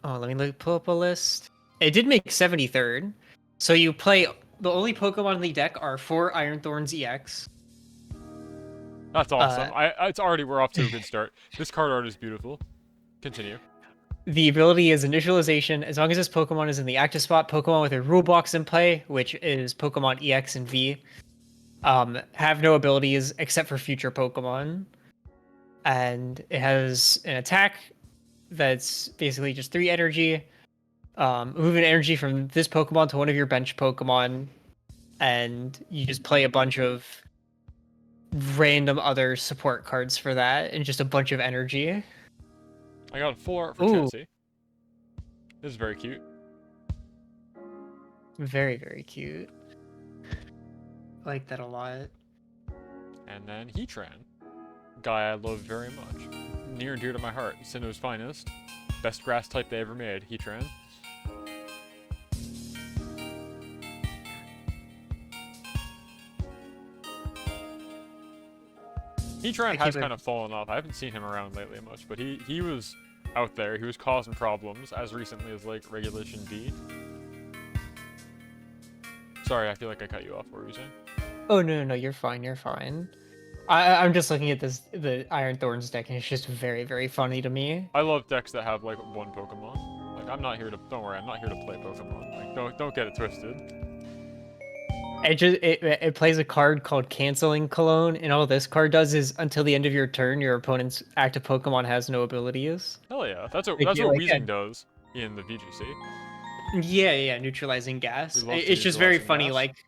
Oh, let me pull up a list. It did make 73rd. So you play the only Pokemon in the deck are 4 Iron Thorns EX. That's awesome. It's already, we're off to a good start. This card art is beautiful. Continue. The ability is initialization. As long as this Pokemon is in the active spot, Pokemon with a rule box in play, which is Pokemon EX and V, have no abilities except for future Pokemon. And it has an attack that's basically just 3 energy. Move an energy from this Pokemon to one of your bench Pokemon, and you just play a bunch of random other support cards for that, and just a bunch of energy. I got full art for Chansey. This is very cute. Very, very cute. I like that a lot. And then Heatran. Guy I love very much. Near and dear to my heart. Sinnoh's finest. Best grass type they ever made. Heatran. Heatran has kind of fallen off. I haven't seen him around lately much, but he was out there. He was causing problems as recently as like Regulation D. Sorry, I feel like I cut you off. What were you saying? Oh no, you're fine. You're fine. I'm just looking at the Iron Thorns deck, and it's just very, very funny to me. I love decks that have like one Pokemon. Like I'm not here to. Don't worry, I'm not here to play Pokemon. Like don't get it twisted. It plays a card called Canceling Cologne, and all this card does is until the end of your turn, your opponent's active Pokemon has no abilities. Hell yeah, that's what Weezing does in the VGC. Yeah, neutralizing gas. It's just very funny. Gas. Like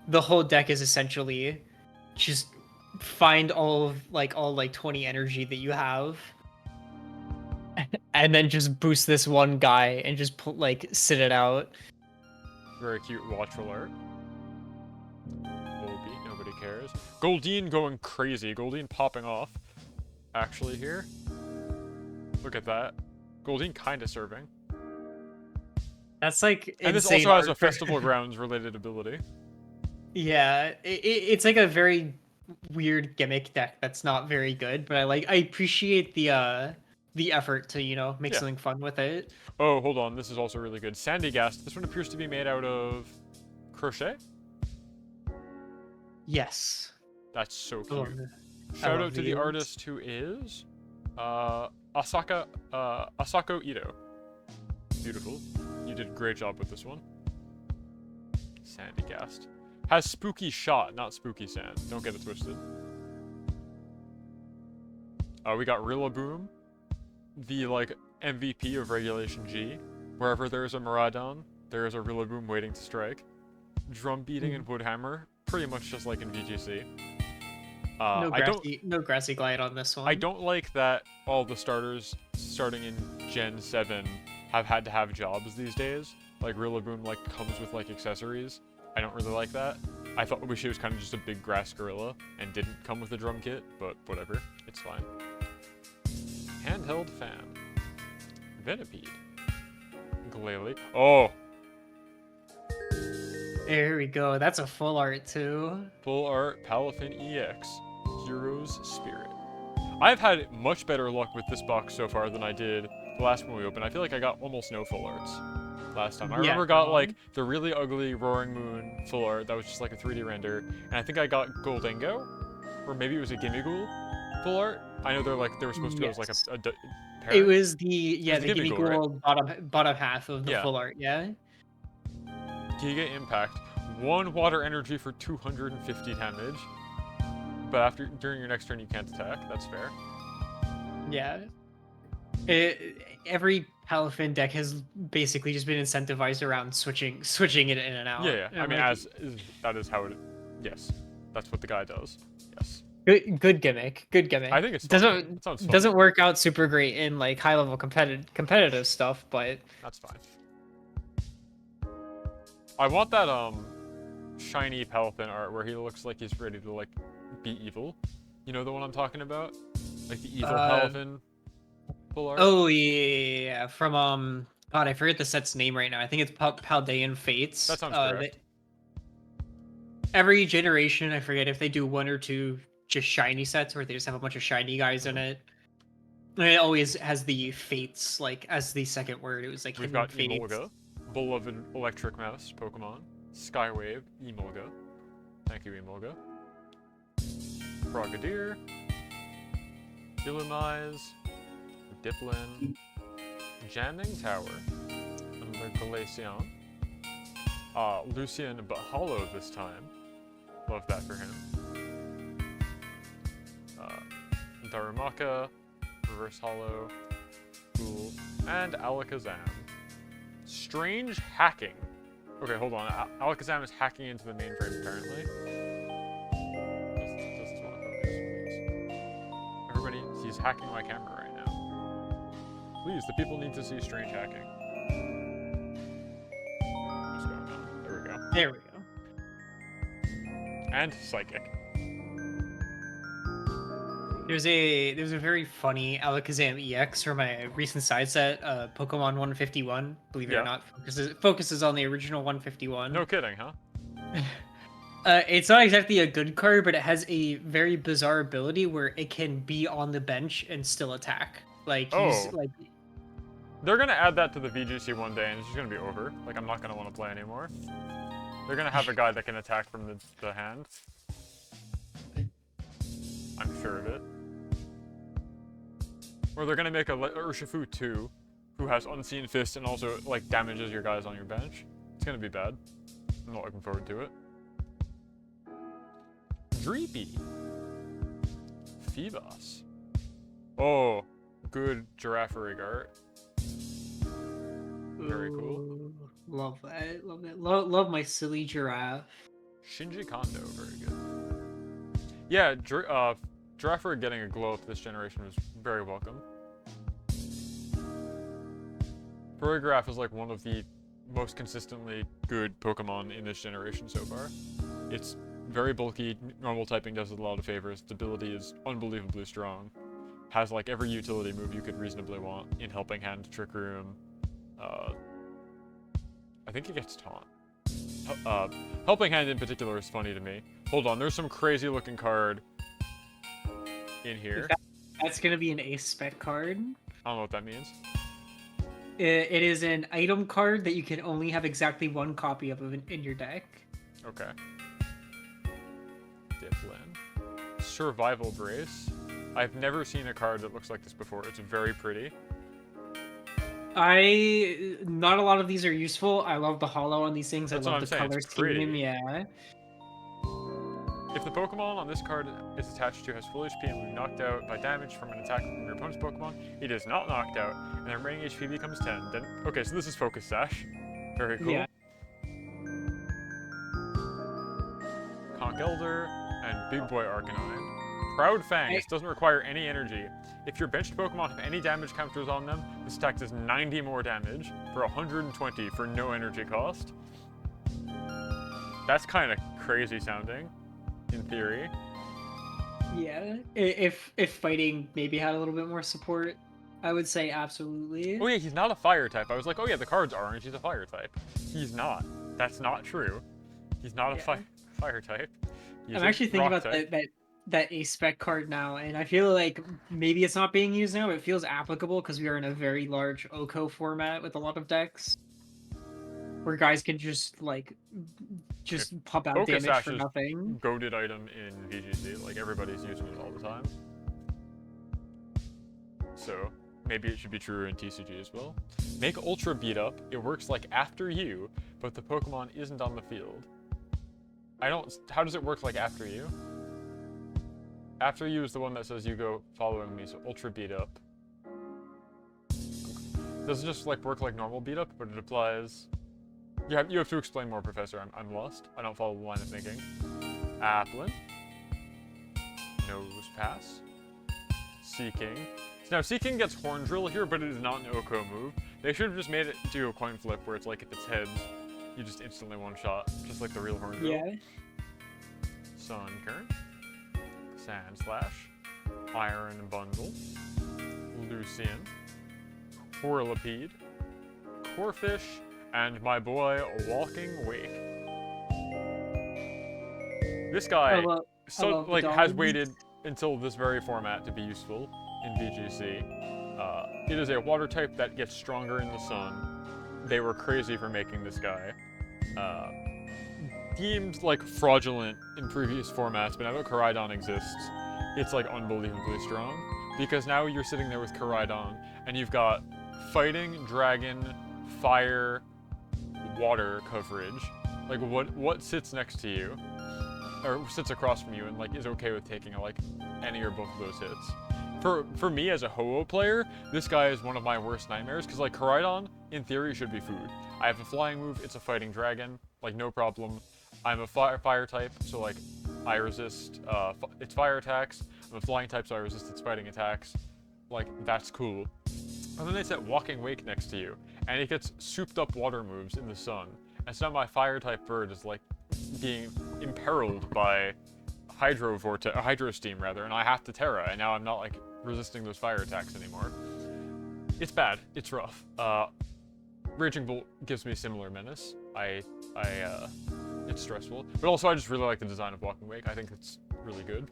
the whole deck is essentially just find all 20 energy that you have, and then just boost this one guy and just sit it out. Very cute watchful art. Volbeat, nobody cares. Goldeen going crazy. Goldeen popping off. Actually here. Look at that. Goldeen kind of serving. That's like and this also has a Festival Grounds related ability. Yeah, it's like a very weird gimmick deck that's not very good, but I appreciate the effort to make something fun with it. Oh, hold on, this is also really good. Sandygast. This one appears to be made out of crochet. Yes. That's so cute. Shout out to the artist who is Asako Ito. Beautiful. You did a great job with this one. Sandygast. Has spooky shot, not spooky sand. Don't get it twisted. We got Rillaboom, the MVP of Regulation G. Wherever there's a Miraidon, there is a Rillaboom waiting to strike. Drum beating and Woodhammer, pretty much just like in VGC. No grassy glide on this one. I don't like that all the starters starting in Gen 7 have had to have jobs these days. Like Rillaboom like comes with like accessories. I don't really like that. I wish it was kind of just a big grass gorilla and didn't come with a drum kit, but whatever, it's fine. Handheld fan. Venipede. Glalie. Oh! There we go. That's a full art too. Full art Palafin EX. Hero's Spirit. I've had much better luck with this box so far than I did the last one we opened. I feel like I got almost no full arts last time. I remember got like the really ugly Roaring Moon full art that was just like a 3D render, and I think I got Goldingo, or maybe it was a Gimmighoul full art. I know they were supposed to go as like a parent. It was the the Gimmighoul bottom half of the full art. Yeah. Giga Impact. 1 water energy for 250 damage. But during your next turn you can't attack. That's fair. Yeah. Every Palafin deck has basically just been incentivized around switching it in and out. Yeah. I mean, that is how it. Yes, that's what the guy does. Yes. Good gimmick. Good gimmick. I think it's doesn't work out super great in like high level competitive stuff, but that's fine. I want that shiny Palafin art where he looks like he's ready to like be evil. You know the one I'm talking about? Like the evil Palafin full art? Oh yeah. From God, I forget the set's name right now. I think it's Paldean Fates. That sounds correct. Every generation, I forget if they do 1 or 2 just shiny sets or they just have a bunch of shiny guys in it. And it always has the Fates like as the second word. It was like we've got Emolga, beloved electric mouse Pokemon, Skywave, Emolga. Thank you, Emolga. Frogadier, Illumise, Diplin, Jamming Tower, another Glaceon, Lucian but hollow this time. Love that for him. Darumaka, Reverse Hollow, cool, and Alakazam. Strange hacking. Okay, hold on. Alakazam is hacking into the mainframe apparently. Just want to focus, please. Everybody, he's hacking my camera right now. Please, the people need to see strange hacking. What's going on? There we go. There we go. And Psychic. There's a very funny Alakazam EX for my recent side set, Pokemon 151. Believe it or not, focuses on the original 151. No kidding, huh? It's not exactly a good card, but it has a very bizarre ability where it can be on the bench and still attack. Like they're gonna add that to the VGC one day, and it's just gonna be over. Like I'm not gonna want to play anymore. They're gonna have a guy that can attack from the hand. I'm sure of it. Or they're gonna make a Urshifu 2, who has Unseen Fist and also like damages your guys on your bench. It's gonna be bad. I'm not looking forward to it. Dreepy. Phoebos. Oh, good Giraffe art. Very cool. Ooh, love that. Love that. Love my silly giraffe. Shinji Kondo, very good. Yeah, Giraffe getting a glow up this generation was very welcome. Farigiraf is like one of the most consistently good Pokemon in this generation so far. It's very bulky, normal typing does it a lot of favors, stability is unbelievably strong, has like every utility move you could reasonably want in Helping Hand, Trick Room. I think it gets Taunt. Helping Hand in particular is funny to me. Hold on, there's some crazy looking card in here. That's gonna be an ace spec card. I don't know what that means. It is an item card that you can only have exactly 1 copy of in your deck. Okay. Diplin. Survival Brace. I've never seen a card that looks like this before. It's very pretty. Not a lot of these are useful. I love the hollow on these things. That's I love the color scheme. Yeah. If the Pokemon on this card is attached to has full HP and will be knocked out by damage from an attack from your opponent's Pokemon, it is not knocked out, and the remaining HP becomes 10. Then, okay, so this is Focus Sash. Very cool. Yeah. Conch Elder and Big Boy Arcanine. Proud Fang. This doesn't require any energy. If your benched Pokemon have any damage counters on them, this attack does 90 more damage for 120 for no energy cost. That's kind of crazy sounding, in theory. Yeah, if fighting maybe had a little bit more support, I would say absolutely. Oh yeah, he's not a fire type. I was like, oh yeah, the card's orange, he's a fire type. He's not. That's not true. He's not a fire type. I'm actually thinking about that Ace Spec card now, and I feel like maybe it's not being used now, but it feels applicable because we are in a very large OCO format with a lot of decks. Where guys can just pop out Focus damage Sash for is nothing. Goated item in VGC, like everybody's using it all the time. So maybe it should be true in TCG as well. Make Ultra beat up. It works like after you, but the Pokemon isn't on the field. How does it work like after you? After you is the one that says you go following me, so Ultra beat up. Does it just like work like normal beat up, but it applies? You have to explain more, Professor. I'm lost. I don't follow the line of thinking. Applin. Nose Pass. Seeking. Now, Seeking gets Horn Drill here, but it is not an OCO move. They should have just made it do a coin flip where it's like if it's heads, you just instantly one-shot, just like the real Horn Drill. Yeah. Sun Current. Sand Slash. Iron Bundle. Lucian. Whirlipede. Corphish. And my boy, Walking Wake. This guy has waited until this very format to be useful in VGC. It is a water type that gets stronger in the sun. They were crazy for making this guy. Deemed like fraudulent in previous formats, but now that Koraidon exists, it's like unbelievably strong. Because now you're sitting there with Koraidon, and you've got fighting, dragon, fire, water coverage. Like what sits next to you, or sits across from you, and like is okay with taking like any or both of those hits. For me as a Ho-Oh player, this guy is one of my worst nightmares because like Koraidon in theory should be food. I have a flying move. It's a fighting dragon. Like no problem. I'm a fire type, so like I resist its fire attacks. I'm a flying type, so I resist its fighting attacks. Like that's cool. And then they set Walking Wake next to you, and it gets souped up water moves in the sun. And so now my fire type bird is like being imperiled by Hydro Steam rather, and I have to Terra, and now I'm not like resisting those fire attacks anymore. It's bad. It's rough. Raging Bolt gives me similar menace. It's stressful, but also I just really like the design of Walking Wake. I think it's really good.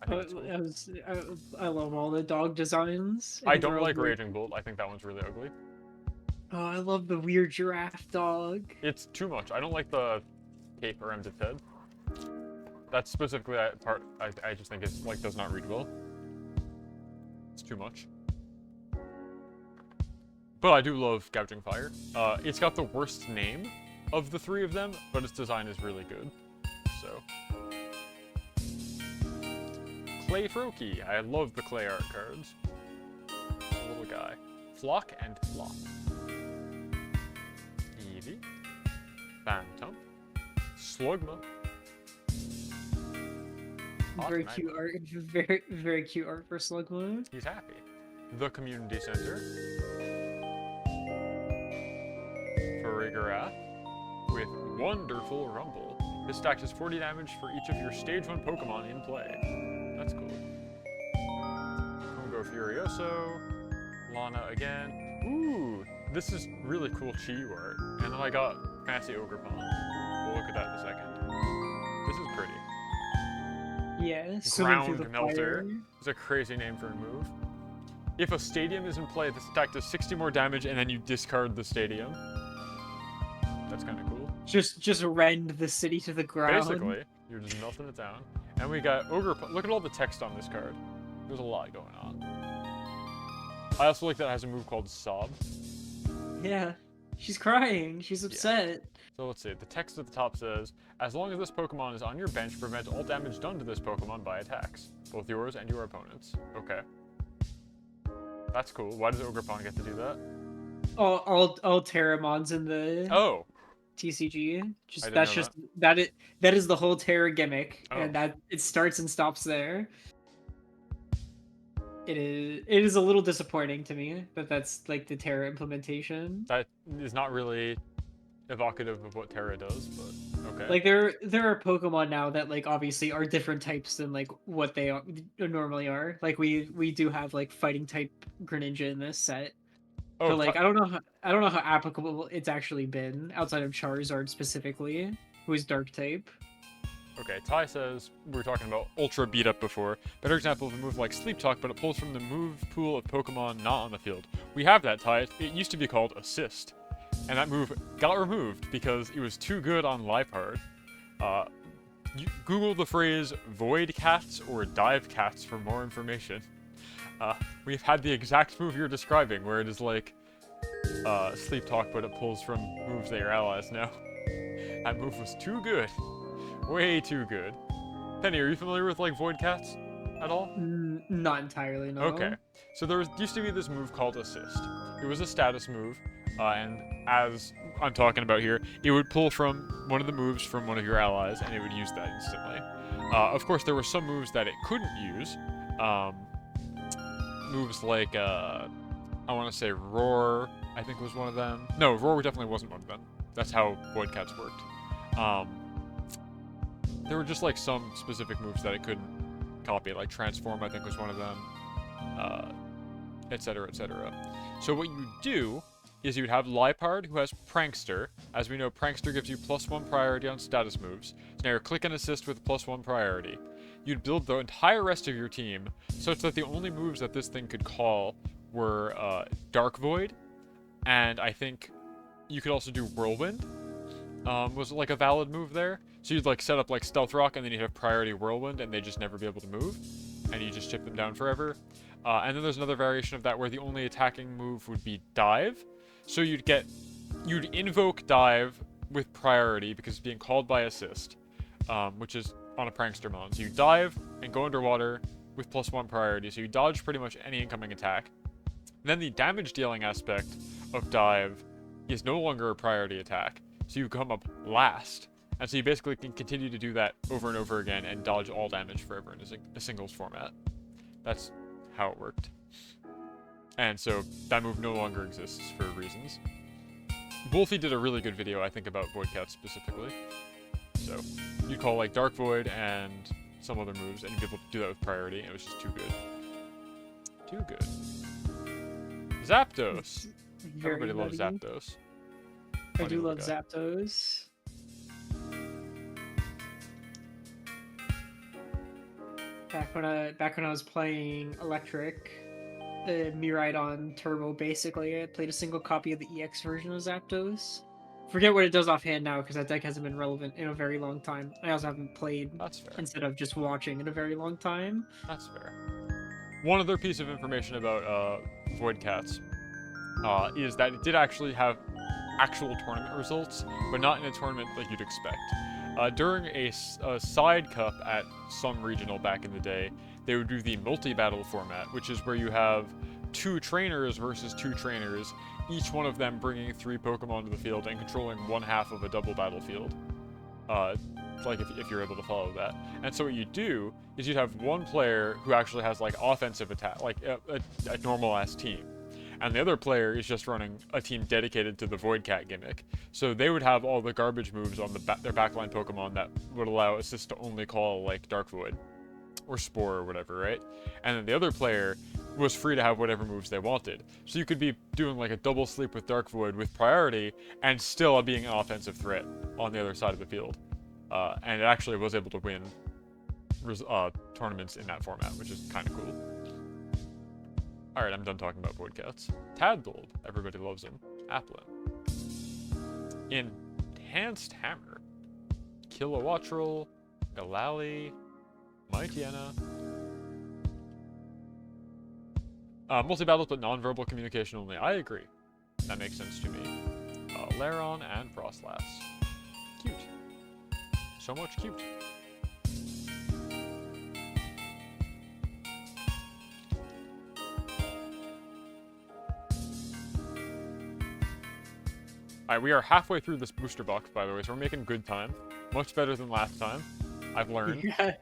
I love all the dog designs. I don't like Raging Bolt. I think that one's really ugly. Oh, I love the weird giraffe dog. It's too much. I don't like the cape around its head. That's specifically that part I just think it's like does not read well. It's too much. But I do love Gouging Fire. It's got the worst name of the three of them, but its design is really good. So. Clay Froakie. I love the clay art cards. A little guy. Flock and Flop. Eevee. Phantom. Slugma. Very cute art. Very cute art for Slugma. He's happy. The Community Center. Farigarath with Wonderful Rumble. This stack does 40 damage for each of your Stage 1 Pokemon in play. That's cool. Kongo Furioso. Lana again. Ooh, this is really cool Chi-Yu art. And then I got Fancy Ogerpon. We'll look at that in a second. This is pretty. Yeah, Ground Melter is a crazy name for a move. If a stadium is in play, this attack does 60 more damage, and then you discard the stadium. That's kind of cool. Just rend the city to the ground. Basically, you're just melting it down. And we got Ogerpon. Look at all the text on this card. There's a lot going on. I also like that it has a move called Sob. Yeah, she's crying. She's upset. Yeah. So let's see. The text at the top says, as long as this Pokemon is on your bench, prevent all damage done to this Pokemon by attacks. Both yours and your opponent's. Okay. That's cool. Why does Ogerpon get to do that? All Terramons in the... Oh. TCG. I Just didn't that's know just that. that is the whole Terra gimmick, Oh, and that it starts and stops there. It is a little disappointing to me that that's like the Terra implementation. that is not really evocative of what Terra does, but okay. Like there are Pokemon now that like obviously are different types than like what they normally are. Like we do have like fighting type Greninja in this set, Oh, but like I don't know how applicable it's actually been outside of Charizard specifically, who is Dark type. okay. Ty says we were talking about Ultra Beat Up before. Better example of a move like Sleep Talk, but it pulls from the move pool of Pokemon not on the field. We have that, Ty. It used to be called Assist, and that move got removed because it was too good on Liepard. Uh, Google the phrase Void Cats or Dive Cats for more information. We've had the exact move you're describing, where it is like Sleep Talk, but it pulls from moves that your allies know. That move was too good. Way too good. Penny, are you familiar with like Void Cats at all? Not entirely, Okay. no. So there used to be this move called Assist. It was a status move, and as I'm talking about here, it would pull from one of the moves from one of your allies, and it would use that instantly. Of course, there were some moves that it couldn't use. Um, Moves like, I want to say Roar, I think was one of them. No, Roar definitely wasn't one of them. That's how Void Cats worked. Um, there were just like some specific moves that it couldn't copy, like Transform, I think was one of them, etc., etc. So what you do is you'd have Liepard, who has Prankster. As we know, Prankster gives you +1 priority on status moves. So now you're click and assist with +1 priority. You'd build the entire rest of your team such that the only moves that this thing could call were Dark Void, and I think you could also do Whirlwind. Was like a valid move there. So you'd like set up like Stealth Rock, and then you'd have priority Whirlwind, and they'd just never be able to move, and you just chip them down forever. And then there's another variation of that where the only attacking move would be Dive. So you'd invoke Dive with priority because it's being called by Assist, which is on a Prankster mon. So you dive and go underwater with +1 priority, so you dodge pretty much any incoming attack. And then the damage dealing aspect of Dive is no longer a priority attack, so you come up last. And so you basically can continue to do that over and over again and dodge all damage forever in a singles format. That's how it worked. And so that move no longer exists for reasons. Wolfie did a really good video, I think, about Void Cats specifically. So you'd call like Dark Void and some other moves, and you'd be able to do that with priority, and it was just too good. Too good. Zapdos! Everybody loves Zapdos. I do love Zapdos. Back when I was playing Electric, Miraidon Turbo, basically, I played a single copy of the EX version of Zapdos. Forget what it does offhand now, because that deck hasn't been relevant in a very long time. I also haven't played That's fair. instead of just watching in a very long time. That's fair. One other piece of information about Void Cats is that it did actually have actual tournament results, but not in a tournament like you'd expect. During a side cup at some regional back in the day, they would do the multi-battle format, which is where you have 2 trainers versus 2 trainers, each one of them bringing 3 Pokemon to the field and controlling one half of a double battlefield. Like if you're able to follow that. And so what you do is you'd have one player who actually has like offensive attack, like a normal ass team. And the other player is just running a team dedicated to the Void Cat gimmick. So they would have all the garbage moves on their backline Pokemon that would allow Assist to only call like Dark Void or Spore or whatever, right? And then the other player was free to have whatever moves they wanted. So you could be doing like a double sleep with Dark Void with priority and still being an offensive threat on the other side of the field. And it actually was able to win tournaments in that format, which is kind of cool. Alright, I'm done talking about Void Cats. Tadbulb, everybody loves him. Applin. Enhanced Hammer. Kilowattrel, Galali, Mightyena. Multi-battles but non-verbal communication only. I agree. That makes sense to me. Laron and Frostlass. Cute. So much cute. Alright, we are halfway through this booster box, by the way, so we're making good time. Much better than last time. I've learned. Yeah.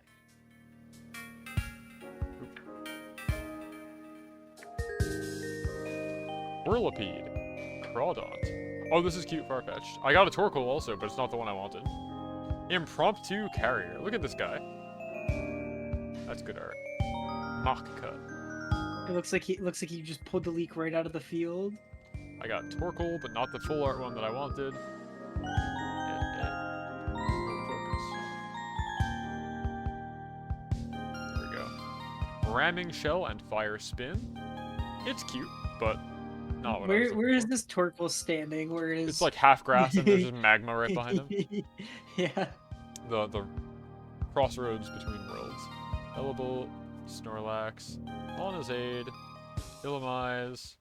Whirlipede. Crawdont. Oh, this is cute, Farfetch'd. I got a Torkoal also, but it's not the one I wanted. Impromptu Carrier. Look at this guy. That's good art. Mock cut. It looks like he just pulled the leak right out of the field. I got Torkoal, but not the full art one that I wanted. Focus. There we go. Ramming Shell and Fire Spin. It's cute, but not what I was looking Where is for. this Torkoal standing? Where is? It's like half grass and there's just magma right behind him. Yeah. The crossroads between worlds. Elebolt, Snorlax, Monazade, Illumise,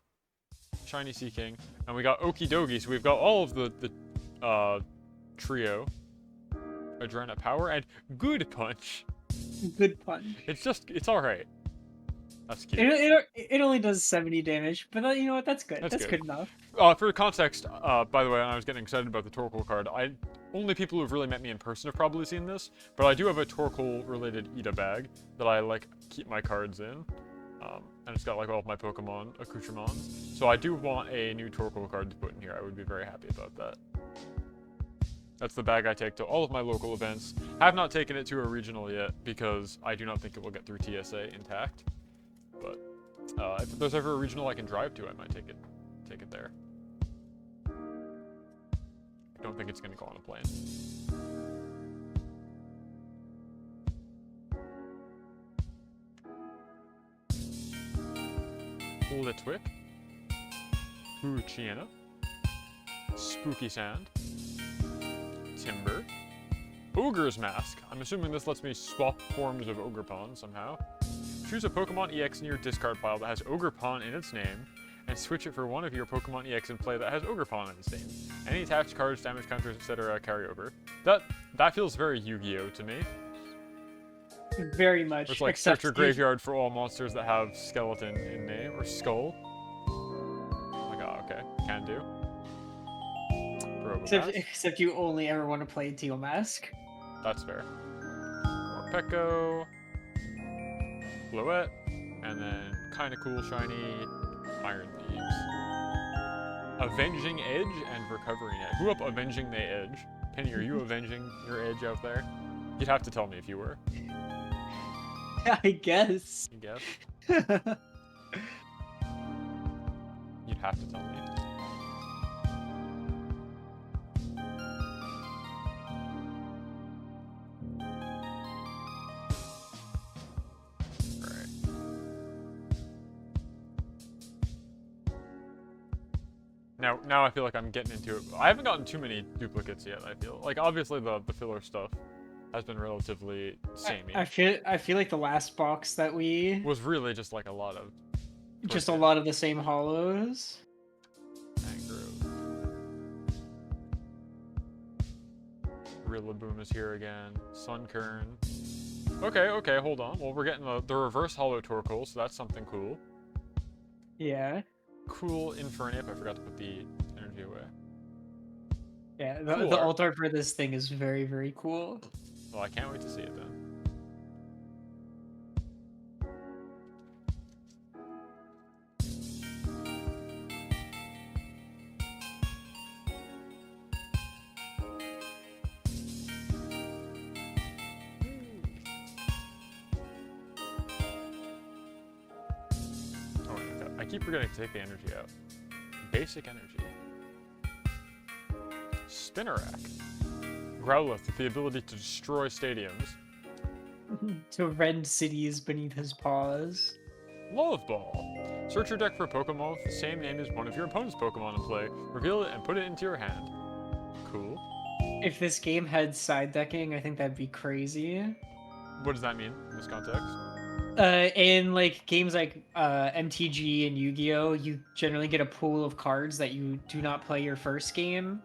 Shiny Sea King, and we got Okidogi, so we've got all of the trio. Adrena Power and Good Punch. Good punch. It's alright. That's cute. It only does 70 damage, but you know what? That's good. That's good enough. For context, by the way, I was getting excited about the Torkoal card. Only people who've really met me in person have probably seen this, but I do have a Torkoal-related Ida bag that I like keep my cards in, and it's got like all of my Pokemon accoutrements. So I do want a new Torkoal card to put in here. I would be very happy about that. That's the bag I take to all of my local events. Have not taken it to a regional yet because I do not think it will get through TSA intact. But if there's ever a regional I can drive to, I might take it there. I don't think it's gonna go on a plane. Litwick, Poochyena, Spooky Sand, Timber, Ogre's Mask. I'm assuming this lets me swap forms of Ogerpon somehow. Choose a Pokemon EX in your discard pile that has Ogerpon in its name, and switch it for one of your Pokemon EX in play that has Ogerpon in its name. Any attached cards, damage counters, etc. carry over. That feels very Yu-Gi-Oh to me. Very much. It's like search your graveyard for all monsters that have skeleton in name, or skull. Oh my god, okay. Can do. Except you only ever want to play Teal Mask. That's fair. Morpeko, Floette, and then kinda cool shiny Iron Thieves. Avenging Edge and Recovering Edge. Who up Avenging the Edge? Penny, are you avenging your edge out there? You'd have to tell me if you were. I guess. You guess? You'd have to tell me. Alright. Now I feel like I'm getting into it. I haven't gotten too many duplicates yet, I feel. Like, obviously the filler stuff has been relatively samey. I feel like the last box that we was really just like a lot of the same hollows. Mangrove. Rillaboom is here again. Sunkern. Okay, hold on. Well, we're getting the reverse hollow Torkoal, so that's something cool. Yeah. Cool Infernape. I forgot to put the energy away. Yeah, the alt art for this thing is very, very cool. Well, I can't wait to see it then. Oh, I keep forgetting to take the energy out. Basic energy. Spinnerack. Growlithe with the ability to destroy stadiums. To rend cities beneath his paws. Love Ball. Search your deck for a Pokemon with the same name as one of your opponent's Pokemon in play. Reveal it and put it into your hand. Cool. If this game had side decking, I think that'd be crazy. What does that mean in this context? In like games like MTG and Yu-Gi-Oh, you generally get a pool of cards that you do not play your first game.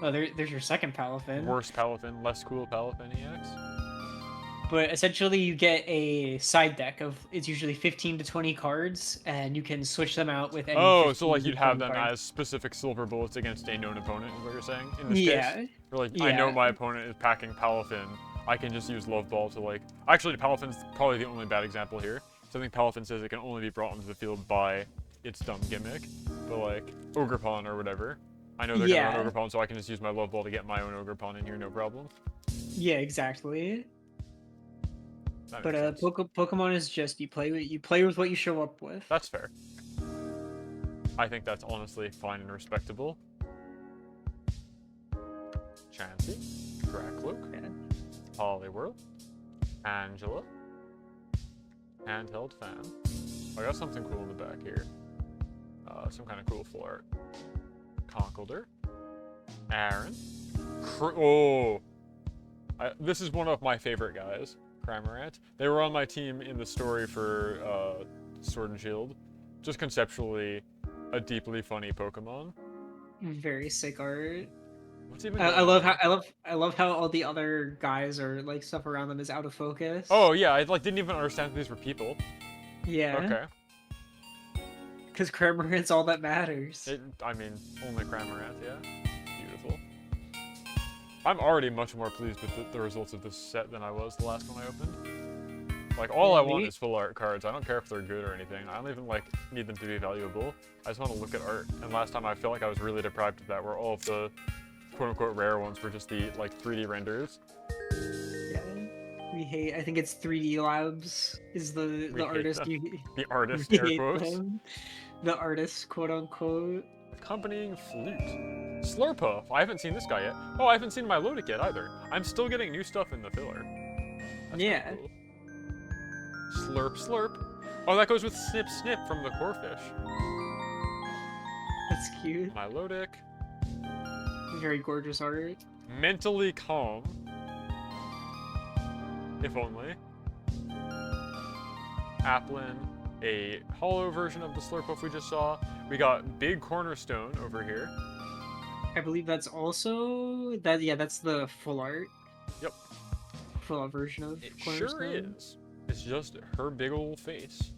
Oh, there's your second Palafin. Worse Palafin, less cool Palafin EX. But essentially, you get a side deck of it's usually 15 to 20 cards, and you can switch them out with any Oh, so 15 like to you'd have 20 them cards. as specific silver bullets against a known opponent, is what you're saying in this case? Yeah, Or like, I know yeah, my opponent is packing Palafin. I can just use Love Ball to like. Actually, Palafin's probably the only bad example here. So I think Palafin says it can only be brought onto the field by its dumb gimmick. But like Ogrepon or whatever, I know they're gonna run yeah, Ogrepon, so I can just use my Love Ball to get my own Ogrepon in here, no problem. yeah, exactly. That But makes sense. Pokemon is just you play with what you show up with. That's fair. I think that's honestly fine and respectable. Chansey, Dracloak, Yeah. Poliwhirl, Angela, Handheld Fan. I got something cool in the back here. Some kind of cool full art. Conkeldurr, Aaron, this is one of my favorite guys, Cramorant. They were on my team in the story for Sword and Shield. Just conceptually, a deeply funny Pokemon. Very sick art. What's even I going love on? I love how all the other guys are like stuff around them is out of focus. Oh yeah, I like didn't even understand that these were people. Yeah. Okay. Because Cramorant's all that matters. I mean, only Cramorant, yeah. Beautiful. I'm already much more pleased with the results of this set than I was the last one I opened. Like, all I want is full art cards. I don't care if they're good or anything. I don't even, like, need them to be valuable. I just want to look at art. And last time I feel like I was really deprived of that, where all of the quote-unquote rare ones were just the, like, 3D renders. Yeah. I think it's 3D Labs is the artist you... The artist, we air hate quotes. them. The artist, quote-unquote. Accompanying Flute. Slurpuff. I haven't seen this guy yet. Oh, I haven't seen Milotic yet either. I'm still getting new stuff in the filler. That's Yeah. cool. Slurp, slurp. Oh, that goes with Snip, snip from the Corphish. That's cute. Milotic. Very gorgeous art. Mentally calm. If only. Applin. A hollow version of the Slurpuff we just saw. We got Big Cornerstone over here. I believe that's also... that's the full art. Yep. Full art version of It Cornerstone. sure is. It's just her big old face.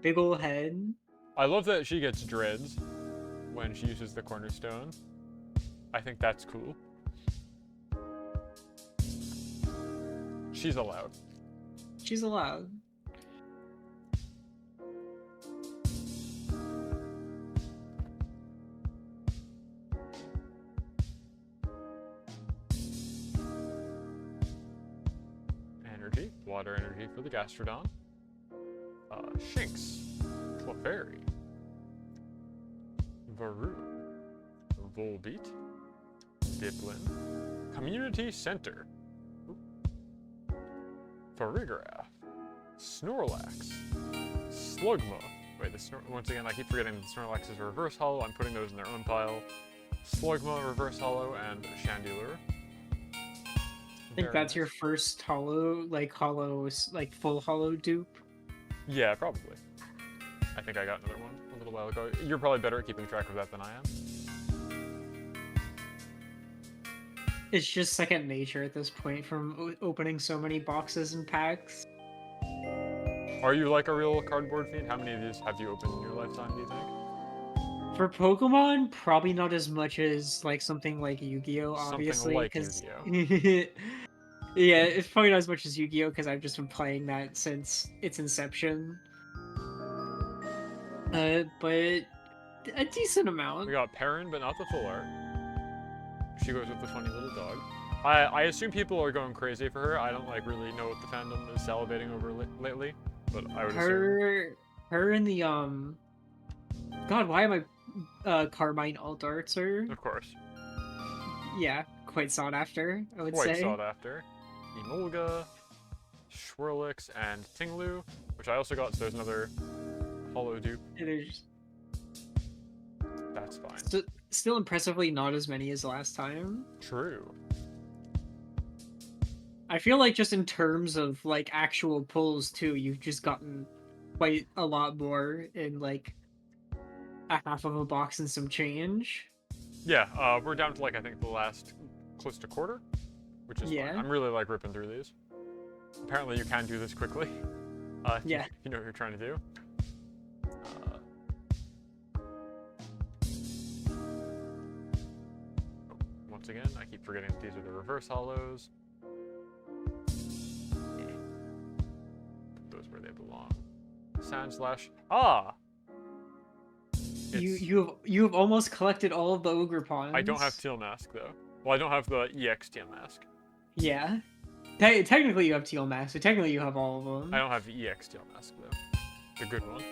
Big ol' head. I love that she gets dreads when she uses the Cornerstone. I think that's cool. She's allowed. She's allowed. Energy. Water energy for the Gastrodon. Shinx. Clefairy. Varoo. Volbeat. Diplin. Community Center. Farigiraf. Snorlax. Slugma. Wait, once again, I keep forgetting that the Snorlax is reverse hollow. I'm putting those in their own pile. Slugma, reverse hollow, and Chandelure. I think that's your first hollow, like full hollow dupe. Yeah, probably. I think I got another one a little while ago. You're probably better at keeping track of that than I am. It's just second nature at this point from opening so many boxes and packs. Are you like a real cardboard fiend? How many of these have you opened in your lifetime, do you think? For Pokemon, probably not as much as like something like Yu-Gi-Oh, obviously. Something like Yu-Gi-Oh. Yeah, it's probably not as much as Yu-Gi-Oh because I've just been playing that since its inception. But a decent amount. We got Perrin, but not the full art. She goes with the funny little dog. I assume people are going crazy for her. I don't like really know what the fandom is salivating over lately, but I would assume. Her in the God, why am I Carmine alt arts are? Of course. Yeah, quite sought after, I would say. Quite sought after. Emolga, Swirlix, and Tinglu, which I also got, so there's another hollow dupe. That's fine. Still impressively not as many as last time. True. I feel like just in terms of like actual pulls too, you've just gotten quite a lot more in like a half of a box and some change. Yeah, we're down to like I think the last close to quarter, which is fine. I'm really like ripping through these. Apparently you can do this quickly. Yeah. You know what you're trying to do. Once again, I keep forgetting that these are the reverse hollows. Put those where they belong. Sand slash. Ah! You have almost collected all of the ogre pawns. I don't have Teal Mask though. Well, I don't have the EX Teal Mask. Yeah. Technically you have Teal Mask, so technically you have all of them. I don't have the EX Teal Mask though. The good one.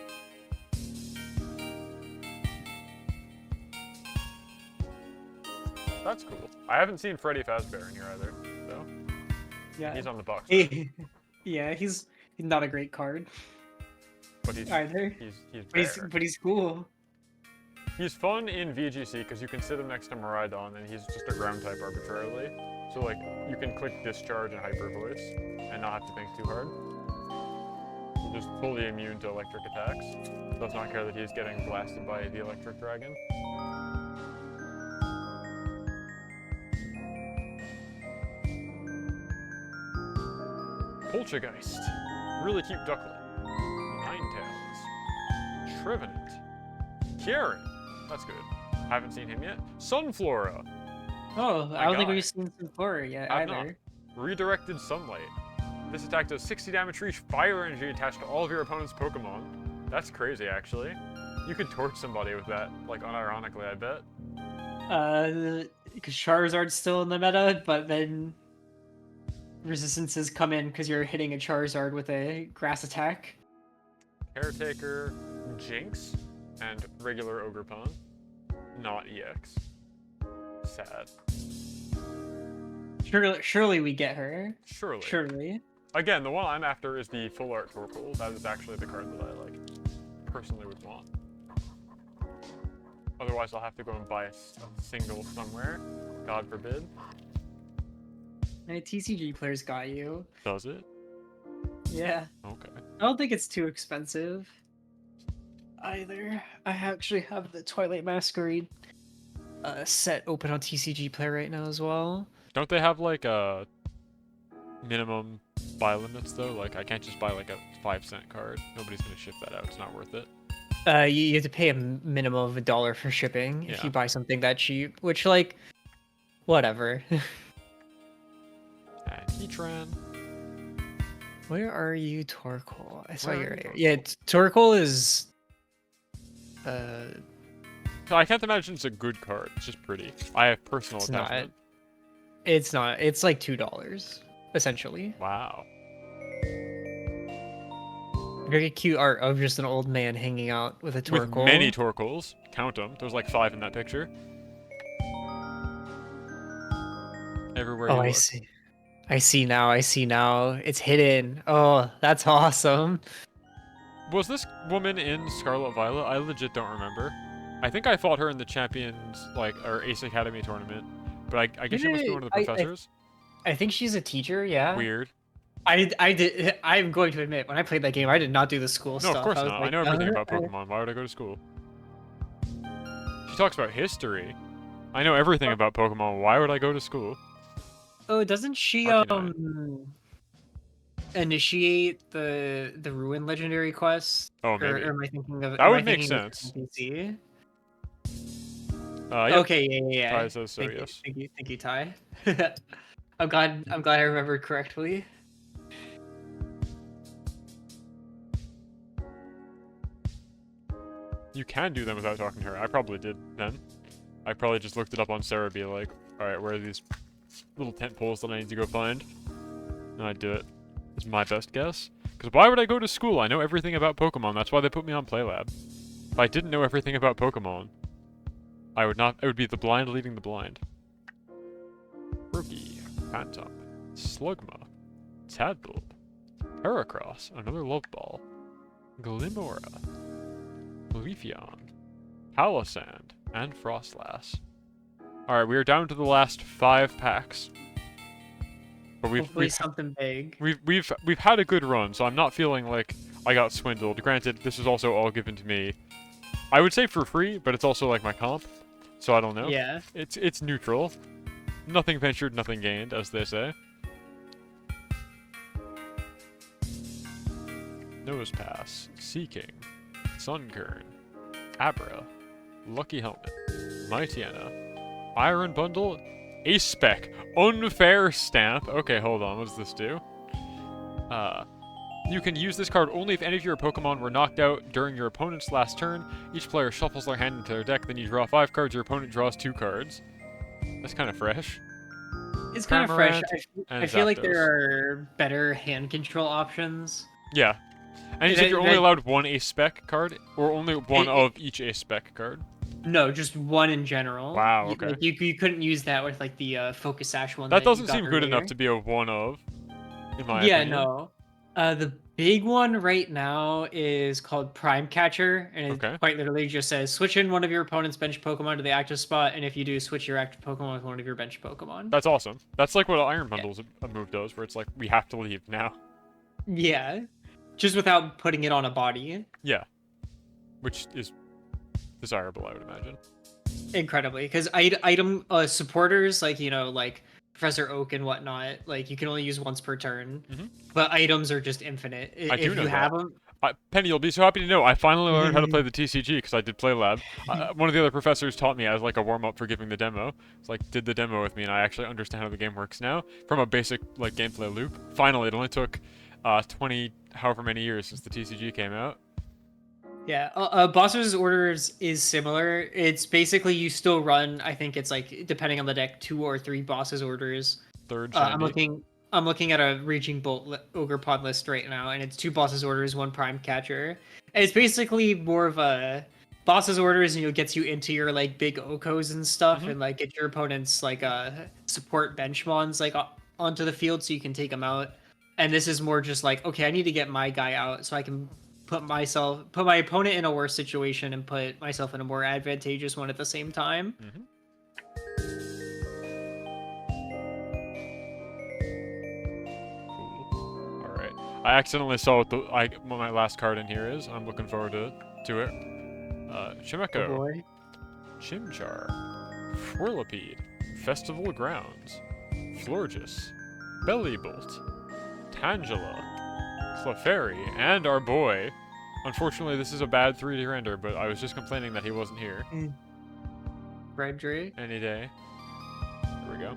That's cool. I haven't seen Freddy Fazbear in here either, so. Yeah. He's on the box. Yeah, he's not a great card. But he's either. But he's cool. He's fun in VGC because you can sit him next to Miraidon and he's just a ground type arbitrarily. So like you can click Discharge and Hyper Voice and not have to think too hard. He's just fully immune to electric attacks. Does not care that he's getting blasted by the electric dragon. Poltergeist. Really cute duckling. Ninetales. Trevenant. Kieran. That's good. Haven't seen him yet. Sunflora. Oh, I don't think we've seen Sunflora yet I've either. Not. Redirected Sunlight. This attack does 60 damage to each fire energy attached to all of your opponent's Pokemon. That's crazy, actually. You could torch somebody with that, like unironically, I bet. Because Charizard's still in the meta, but then resistances come in because you're hitting a Charizard with a grass attack. Caretaker, Jinx, and regular Ogerpon. Not EX. Sad. Surely we get her. Surely. Surely. Again, the one I'm after is the full art Torkoal. That is actually the card that I like. Personally would want. Otherwise, I'll have to go and buy a single somewhere. God forbid. And TCG players got you. Does it? Yeah. Okay. I don't think it's too expensive either. I actually have the Twilight Masquerade set open on TCG Player right now as well. Don't they have like a minimum buy limits though? Like I can't just buy like a 5-cent card. Nobody's gonna ship that out. It's not worth it. You have to pay a minimum of $1 for shipping if you buy something that cheap. Which like, whatever. And Heatran. Where are you, Torkoal? I saw you right here. Yeah, Torkoal is. So I can't imagine it's a good card. It's just pretty. I have personal attachment. It's not. It's like $2, essentially. Wow. Very cute art of just an old man hanging out with a Torkoal. With many Torkoals. Count them. There's like 5 in that picture. Everywhere you look. I see. I see now. It's hidden. Oh, that's awesome. Was this woman in Scarlet Violet? I legit don't remember. I think I fought her in the Champions, or Ace Academy tournament. But I guess she must be one of the professors. I think she's a teacher, yeah. Weird. I'm going to admit, when I played that game, I did not do the school stuff. No, of course not. I know everything about Pokemon. Why would I go to school? She talks about history. I know everything about Pokemon. Why would I go to school? Oh, doesn't she initiate the Ruin legendary quest? Oh, maybe. Or am I thinking of that would make sense. NPC? Yep. Okay, yeah. Ty says so, yes. Thank you, Ty. I'm glad I remembered correctly. You can do them without talking to her. I probably did then. I probably just looked it up on Sarah, be like, alright, where are these little tent poles that I need to go find? And I'd do it. It's my best guess. Because why would I go to school? I know everything about Pokemon. That's why they put me on Playlab. If I didn't know everything about Pokemon, I would not. It would be the blind leading the blind. Rookie, Phantom, Slugma, Tadbulb, Heracross, another Love Ball, Glimmora, Leafeon, Palossand, and Frostlass. Alright, we are down to the last 5 packs. But we've something big. We've had a good run, so I'm not feeling like I got swindled. Granted, this is also all given to me. I would say for free, but it's also like my comp. So I don't know. Yeah. It's neutral. Nothing ventured, nothing gained, as they say. Nosepass, Seaking, Sunkern, Abra, Lucky Helmet, Mightyena, Iron Bundle, Ace Spec, Unfair Stamp. Okay, hold on, what does this do? You can use this card only if any of your Pokemon were knocked out during your opponent's last turn. Each player shuffles their hand into their deck, then you draw 5 cards, your opponent draws 2 cards. That's kind of fresh. It's kind of fresh. And I feel like Zapdos. there are better hand control options. Yeah. And you said you're only allowed 1 Ace Spec card? Or only one of each Ace Spec card? No, just one in general. Wow, okay. You couldn't use that with like the Focus Sash one. That doesn't seem good enough to be a one of, in my opinion. Yeah, no. The big one right now is called Prime Catcher, and it quite literally just says switch in one of your opponent's bench Pokemon to the active spot, and if you do, switch your active Pokemon with one of your bench Pokemon. That's awesome. That's like what Iron Bundle's a move does, where it's like, we have to leave now. Yeah. Just without putting it on a body. Yeah. Which is desirable, I would imagine. Incredibly, because item supporters, like, you know, like Professor Oak and whatnot, like, you can only use once per turn, but items are just infinite. If you have them. Penny, you'll be so happy to know I finally learned how to play the TCG because I did Play Lab. One of the other professors taught me as like a warm-up for giving the demo. It's like, did the demo with me, and I actually understand how the game works now from a basic like gameplay loop. Finally, it only took 20 however many years since the TCG came out. Yeah, Boss's Orders is similar. It's basically you still run, I think it's like, depending on the deck, 2 or 3 Boss's Orders. Third I'm looking at a Raging Bolt Ogre Pod list right now, and it's 2 Boss's Orders, 1 Prime Catcher. And it's basically more of a Boss's Orders, and it gets you into your like big Okos and stuff, and like get your opponent's like support benchmons like onto the field so you can take them out. And this is more just like, okay, I need to get my guy out so I can put my opponent in a worse situation and put myself in a more advantageous one at the same time. Cool. All right. I accidentally saw what my last card in here is. I'm looking forward to it. Shimeko. Oh boy. Chimchar. Whirlipede. Festival Grounds. Florges. Bellybolt. Tangela. Clefairy, and our boy. Unfortunately, this is a bad 3D render, but I was just complaining that he wasn't here. Fredry. Any day. Here we go.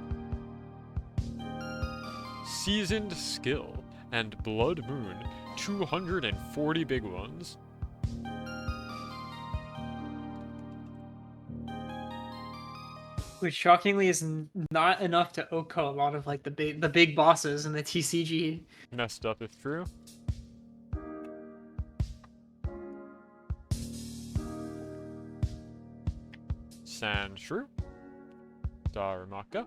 Seasoned Skill and Blood Moon. 240 big ones. Which shockingly is not enough to OHKO a lot of like the big bosses in the TCG. Messed up if true. Sandshrew, Darumaka,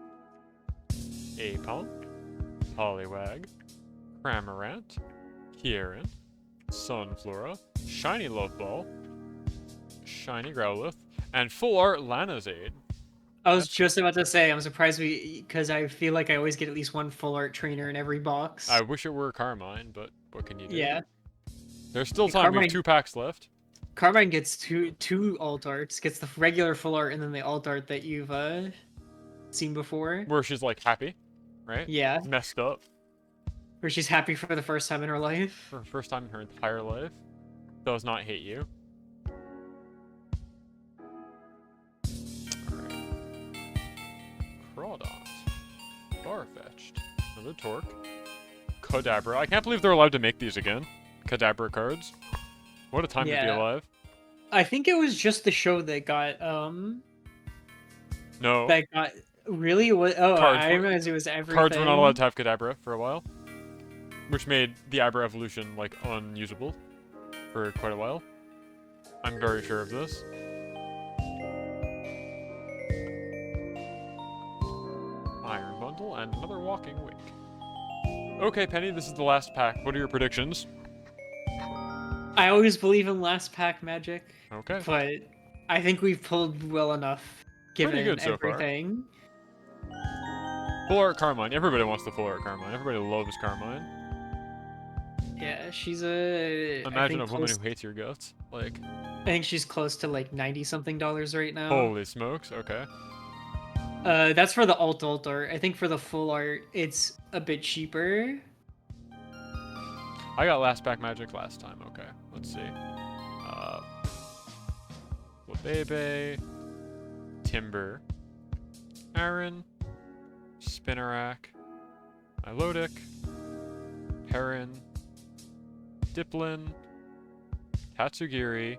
Apom, Poliwag, Cramorant, Kieran, Sunflora, Shiny Loveball, Shiny Growlithe, and Full Art Lanazade. I was just about to say, I'm surprised because I feel like I always get at least one full art trainer in every box. I wish it were Carmine, but what can you do? Yeah. There's still time. We have 2 packs left. Carmine gets two alt arts, gets the regular full art and then the alt art that you've seen before. Where she's like happy, right? Yeah. Messed up. Where she's happy for the first time in her life. For the first time in her entire life. Does not hate you. Crawdont. Farfetch'd. Another Torque. Kadabra. I can't believe they're allowed to make these again. Kadabra cards. What a time to be alive. I think it was just the show that got No. That got really I realized it was everything. Cards were not allowed to have Kadabra for a while. Which made the Abra evolution like unusable for quite a while. I'm very sure of this. Iron Bundle and another Walking Wake. Okay, Penny, this is the last pack. What are your predictions? I always believe in last pack magic. Okay. But I think we've pulled well enough given Pretty good so everything. Far. Full Art Carmine. Everybody wants the Full Art Carmine. Everybody loves Carmine. Yeah, she's a... Imagine a woman who hates your guts. Like... I think she's close to like $90-something right now. Holy smokes, okay. That's for the alt art. I think for the full art, it's a bit cheaper. I got last pack magic last time. Okay, let's see. Bebe, Timber, Aaron, Spinnerack, Milotic, Perrin, Diplin, Tatsugiri,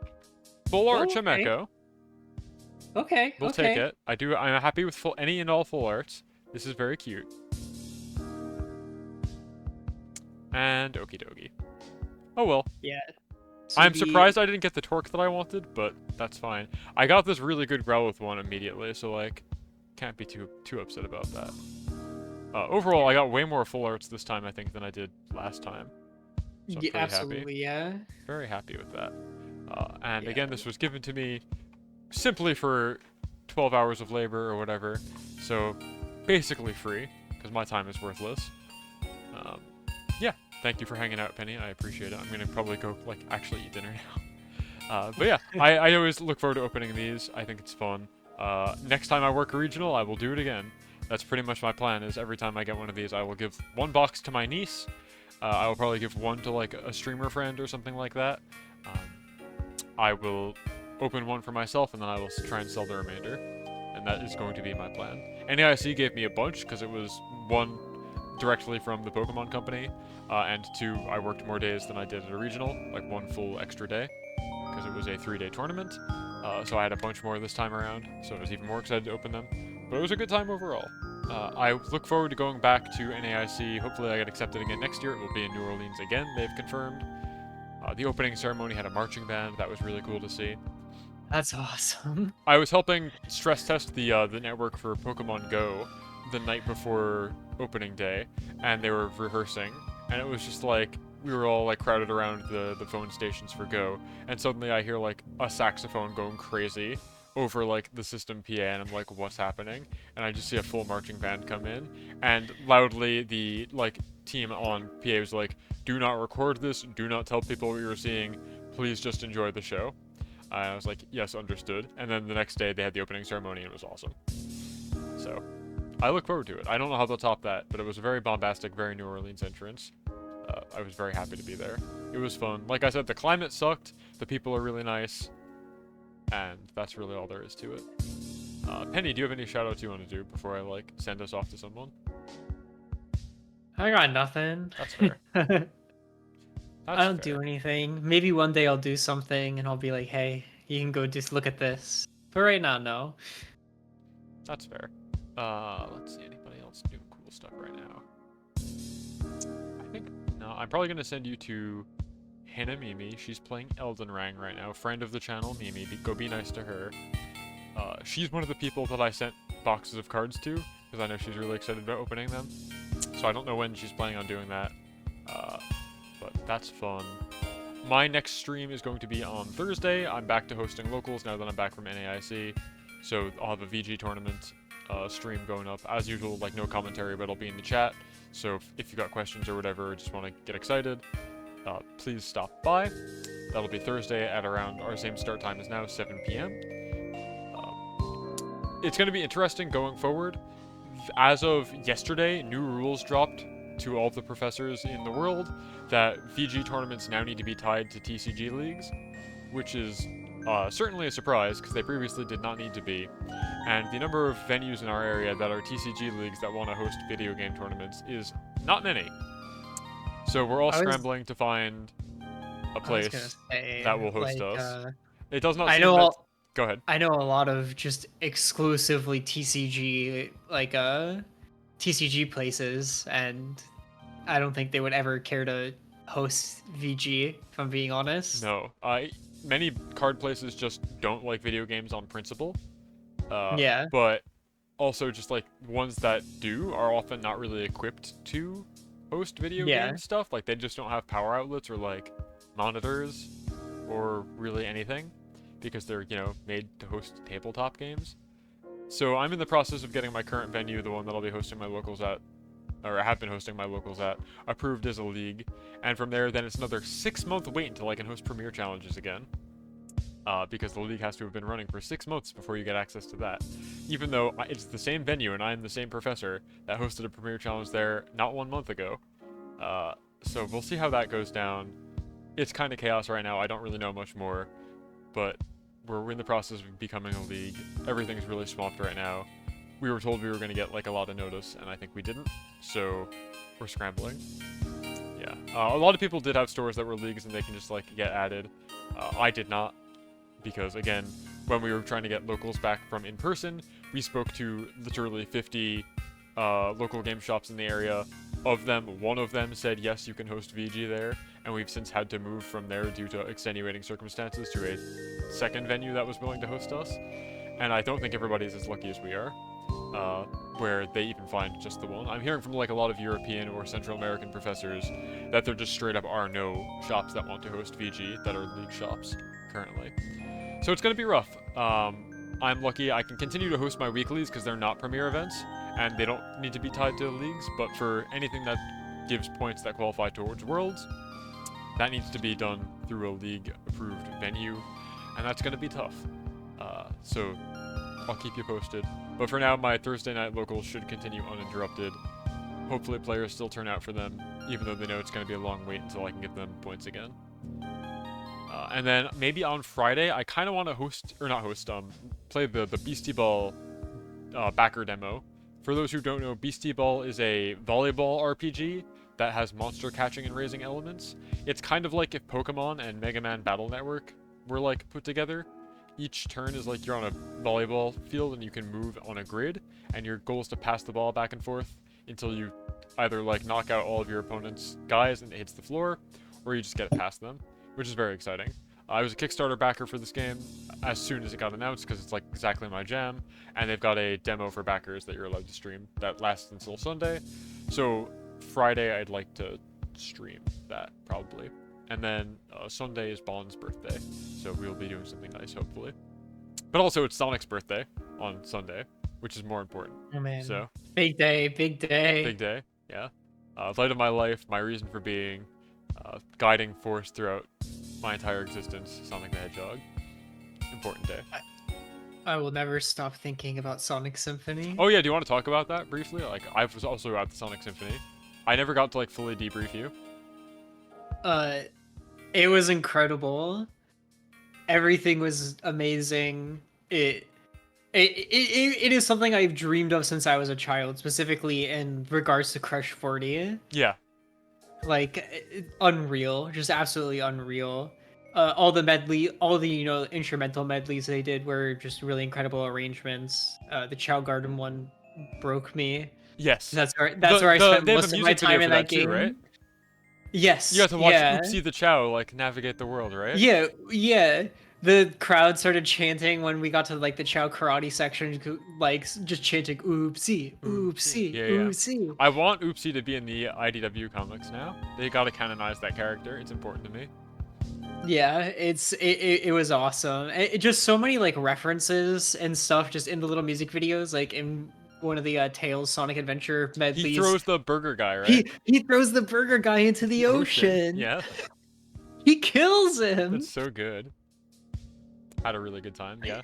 full art Oh, okay. Chimecho. Okay. We'll Okay. take it. I'm happy with any and all full arts. This is very cute. And okie dokie. Oh well. Yeah. So I'm surprised I didn't get the Torque that I wanted, but that's fine. I got this really good Growlithe one immediately, so like, can't be too upset about that. Overall, I got way more full arts this time, I think, than I did last time. So I'm Yeah, pretty absolutely, happy. yeah. Very happy with that. And Yeah. again, this was given to me simply for 12 hours of labor or whatever, so basically free, because my time is worthless. Yeah, thank you for hanging out, Penny. I appreciate it. I'm gonna probably go, like, actually eat dinner now. But yeah, I always look forward to opening these. I think it's fun. Next time I work a regional, I will do it again. That's pretty much my plan, is every time I get one of these, I will give one box to my niece. I will probably give one to, like, a streamer friend or something like that. I will open one for myself, and then I will try and sell the remainder. And that is going to be my plan. NAIC gave me a bunch, because it was one directly from the Pokemon company, and two, I worked more days than I did at a regional, like one full extra day, because it was a 3-day tournament. So I had a bunch more this time around, so I was even more excited to open them. But it was a good time overall. I look forward to going back to NAIC. Hopefully I get accepted again next year. It will be in New Orleans again, they've confirmed. The opening ceremony had a marching band. That was really cool to see. That's awesome. I was helping stress test the network for Pokemon Go the night before opening day, and they were rehearsing, and it was just like, we were all like crowded around the phone stations for Go, and suddenly I hear like a saxophone going crazy over like the system PA, and I'm like, what's happening? And I just see a full marching band come in, and loudly the like team on PA was like, do not record this, do not tell people what you're seeing, please just enjoy the show. I was like, yes, understood. And then the next day they had the opening ceremony, and it was awesome. So I look forward to it. I don't know how they'll top that, but it was a very bombastic, very New Orleans entrance. I was very happy to be there. It was fun. Like I said, the climate sucked, the people are really nice, and that's really all there is to it. Penny, do you have any shoutouts you want to do before I, like, send us off to someone? I got nothing. That's fair. I don't do anything. Maybe one day I'll do something and I'll be like, hey, you can go just look at this. But right now, no. That's fair. Let's see, anybody else doing cool stuff right now? I think, no, I'm probably going to send you to Hannah Mimi. She's playing Elden Ring right now. Friend of the channel, Mimi. Go be nice to her. She's one of the people that I sent boxes of cards to, because I know she's really excited about opening them. So I don't know when she's planning on doing that. But that's fun. My next stream is going to be on Thursday. I'm back to hosting locals now that I'm back from NAIC. So I'll have a VG tournament stream going up. As usual, like, no commentary, but I'll be in the chat. So if you got questions or whatever, or just want to get excited, please stop by. That'll be Thursday at around our same start time as now, 7 p.m. It's going to be interesting going forward. As of yesterday, new rules dropped to all the professors in the world that VG tournaments now need to be tied to TCG leagues, which is certainly a surprise because they previously did not need to be. And the number of venues in our area that are TCG leagues that want to host video game tournaments is not many. So we're all scrambling to find a place that will host us. It does not seem that... Go ahead. I know a lot of just exclusively TCG, like, TCG places, and I don't think they would ever care to host VG, if I'm being honest. No. Many card places just don't like video games on principle. Yeah. But also just, like, ones that do are often not really equipped to host video game stuff. Like, they just don't have power outlets or, like, monitors or really anything, because they're, you know, made to host tabletop games. So I'm in the process of getting my current venue, the one that I'll be hosting my locals at, or I have been hosting my locals at, approved as a league. And from there, then it's another 6-month wait until I can host Premier Challenges again. Because the league has to have been running for 6 months before you get access to that. Even though it's the same venue and I'm the same professor that hosted a Premier Challenge there not 1 month ago. So we'll see how that goes down. It's kind of chaos right now. I don't really know much more, but we're in the process of becoming a league. Everything's really swamped right now. We were told we were going to get like a lot of notice, and I think we didn't. So we're scrambling. Yeah, a lot of people did have stores that were leagues and they can just like get added. I did not, because again, when we were trying to get locals back from in person, we spoke to literally 50 local game shops in the area. Of them, one of them said yes, you can host VG there, and we've since had to move from there due to extenuating circumstances to a second venue that was willing to host us. And I don't think everybody's as lucky as we are, where they even find just the one. I'm hearing from like a lot of European or Central American professors that there just straight up are no shops that want to host VG that are league shops currently. So it's going to be rough. I'm lucky I can continue to host my weeklies because they're not premier events, and they don't need to be tied to leagues, but for anything that gives points that qualify towards Worlds, that needs to be done through a league-approved venue, and that's going to be tough. So I'll keep you posted. But for now, my Thursday night locals should continue uninterrupted. Hopefully players still turn out for them, even though they know it's going to be a long wait until I can give them points again. And then maybe on Friday, I kind of want to play the Beastie Ball backer demo. For those who don't know, Beastie Ball is a volleyball RPG that has monster catching and raising elements. It's kind of like if Pokemon and Mega Man Battle Network were like put together. Each turn is like you're on a volleyball field and you can move on a grid, and your goal is to pass the ball back and forth until you either like knock out all of your opponent's guys and it hits the floor, or you just get it past them, which is very exciting. I was a Kickstarter backer for this game as soon as it got announced because it's like exactly my jam, and they've got a demo for backers that you're allowed to stream that lasts until Sunday. So Friday I'd like to stream that probably. And then Sunday is Bond's birthday, so we'll be doing something nice, hopefully. But also, it's Sonic's birthday on Sunday, which is more important. Oh man! So big day, big day. Big day, yeah. Light of my life, my reason for being, guiding force throughout my entire existence. Sonic the Hedgehog. Important day. I will never stop thinking about Sonic Symphony. Oh yeah, do you want to talk about that briefly? Like, I was also at the Sonic Symphony. I never got to like fully debrief you. It was incredible. Everything was amazing. It is something I've dreamed of since I was a child, specifically in regards to Crush 40. Yeah. Like, unreal, just absolutely unreal. All the instrumental medleys they did were just really incredible arrangements. The Chow Garden one broke me. Yes. That's where I spent most of my time in that game. Too, right? Yes. You have to watch Oopsie the Chow like navigate the world, right? Yeah. The crowd started chanting when we got to like the Chow karate section, like just chanting "Oopsie, Oopsie, Oopsie." I want Oopsie to be in the IDW comics now. They gotta canonize that character. It's important to me. Yeah, it was awesome. It just so many like references and stuff just in the little music videos, like in one of the Tails Sonic Adventure medleys. He throws the burger guy, right? He throws the burger guy into the ocean. Yeah. He kills him. That's so good. Had a really good time. Yeah.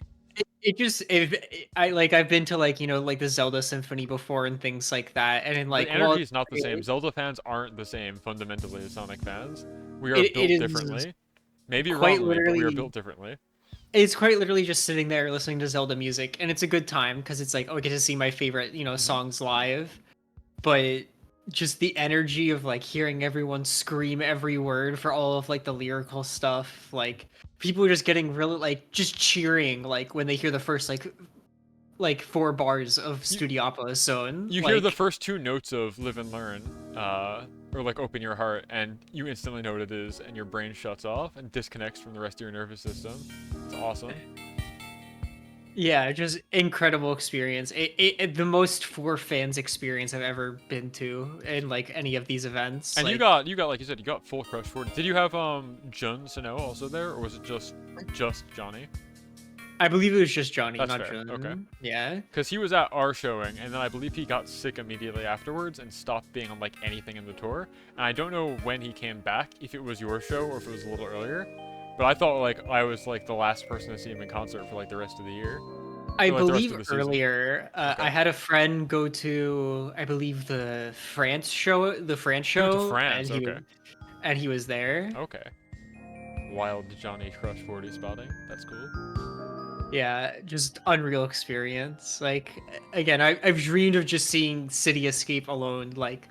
I've been to like like the Zelda Symphony before and things like that, and like the energy is not the same. Zelda fans aren't the same fundamentally as Sonic fans. We are built differently. Maybe wrongly, but we are built differently. It's quite literally just sitting there listening to Zelda music, and it's a good time because it's like, I get to see my favorite, songs live. But just the energy of like hearing everyone scream every word for all of like the lyrical stuff, like people are just getting really like just cheering like when they hear the first like 4 bars of Studio Appa's Zone. You hear the first 2 notes of Live and Learn, or like Open Your Heart, and you instantly know what it is, and your brain shuts off and disconnects from the rest of your nervous system. It's awesome. Yeah, just incredible experience. It the most for fans experience I've ever been to in like any of these events. And like, you got like you said, you got full Crush 40. Did you have Jun Sano also there, or was it just Johnny? I believe it was just Johnny, That's not fair. Jun. Okay. Yeah. Because he was at our showing, and then I believe he got sick immediately afterwards and stopped being on like anything in the tour. And I don't know when he came back, if it was your show or if it was a little earlier. But I thought like I was like the last person to see him in concert for like the rest of the year. I For like the rest believe of the season. earlier, I Okay. had a friend go to, I believe the France He went to show, France. Okay. and he was there. Okay. Wild Johnny Crush 40 spotting. That's cool. Yeah, just unreal experience. Like again, I've dreamed of just seeing City Escape alone, like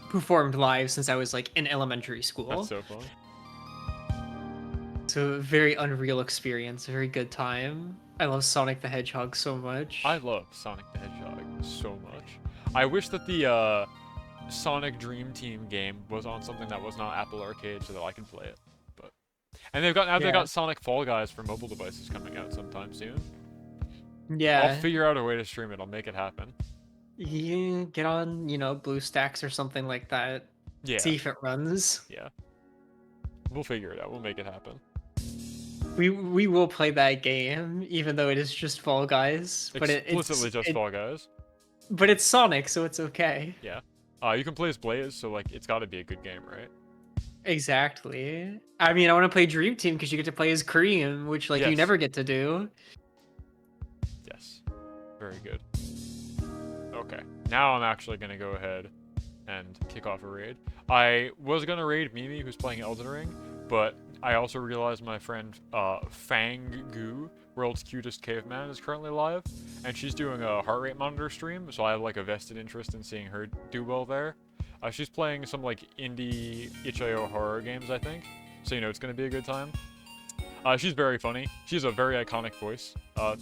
performed live since I was like in elementary That's school. so fun. So a very unreal experience, a very good time. I love Sonic the Hedgehog so I much. love Sonic the Hedgehog so much. I wish that the Sonic Dream Team game was on something that was not Apple Arcade so that I could play it. But and they've Yeah. got Sonic Fall Guys for mobile devices coming out sometime soon. I'll Yeah. figure out a way to stream it. I'll make it happen. You get on, BlueStacks or something like that. Yeah, See if it runs. yeah. We'll figure it out. We'll make it happen. We will play that game, even though it is just Fall Guys. But Explicitly just Fall Guys. but it's Sonic, so it's okay. Yeah. You can play as Blaze, so like it's got to be a good game, right? Exactly. I mean, I want to play Dream Team because you get to play as Cream, which like you Yes. never get to do. Yes. Very good. Okay. Now I'm actually gonna go ahead and kick off a raid. I was gonna raid Mimi, who's playing Elden Ring, but I also realized my friend Fang Gu, World's Cutest Caveman, is currently live, and she's doing a heart rate monitor stream, so I have like a vested interest in seeing her do well there. She's playing some like indie itch.io horror games, I think, so you know it's gonna be a good time. She's very funny. She has a very iconic voice. I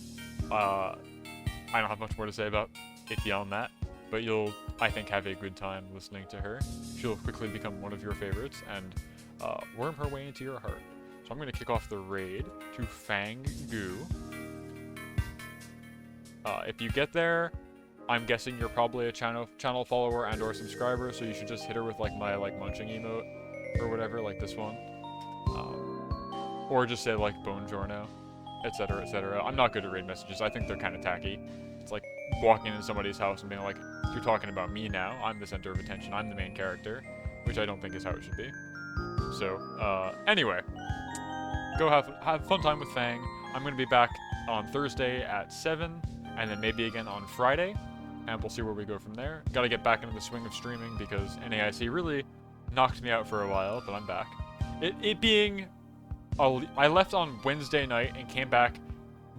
don't have much more to say about it beyond that, but you'll, I think, have a good time listening to her. She'll quickly become one of your favorites and worm her way into your heart. So I'm going to kick off the raid to Fang Gu. If you get there, I'm guessing you're probably a channel follower and or subscriber, so you should just hit her with like my like munching emote or whatever, like this one. Or just say like Buongiorno, etc., etc. I'm not good at raid messages. I think they're kind of tacky. It's like walking into somebody's house and being like, "You're talking about me now. I'm the center of attention. I'm the main character," which I don't think is how it should be. So, anyway, go have fun time with Fang. I'm gonna be back on Thursday at 7, and then maybe again on Friday, and we'll see where we go from there. Gotta get back into the swing of streaming because NAIC really knocked me out for a while, but I'm back. It being I left on Wednesday night and came back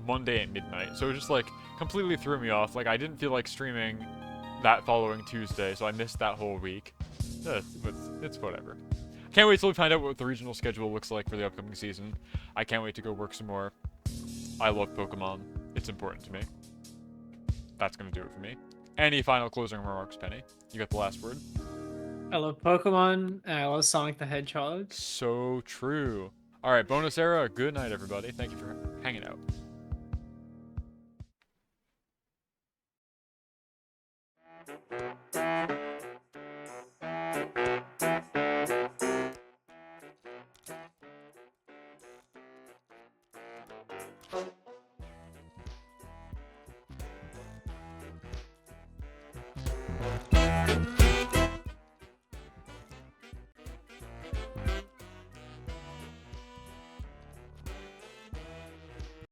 Monday at midnight, so it just like completely threw me off. Like I didn't feel like streaming that following Tuesday, so I missed that whole week. It's whatever. Can't wait till we find out what the regional schedule looks like for the upcoming season. I can't wait to go work some more. I love Pokemon. It's important to me. That's gonna do it for me. Any final closing remarks, Penny? You got the last word. I love Pokemon and I love Sonic the Hedgehog. So true. All right, bonus era. Good night, everybody. Thank you for hanging out.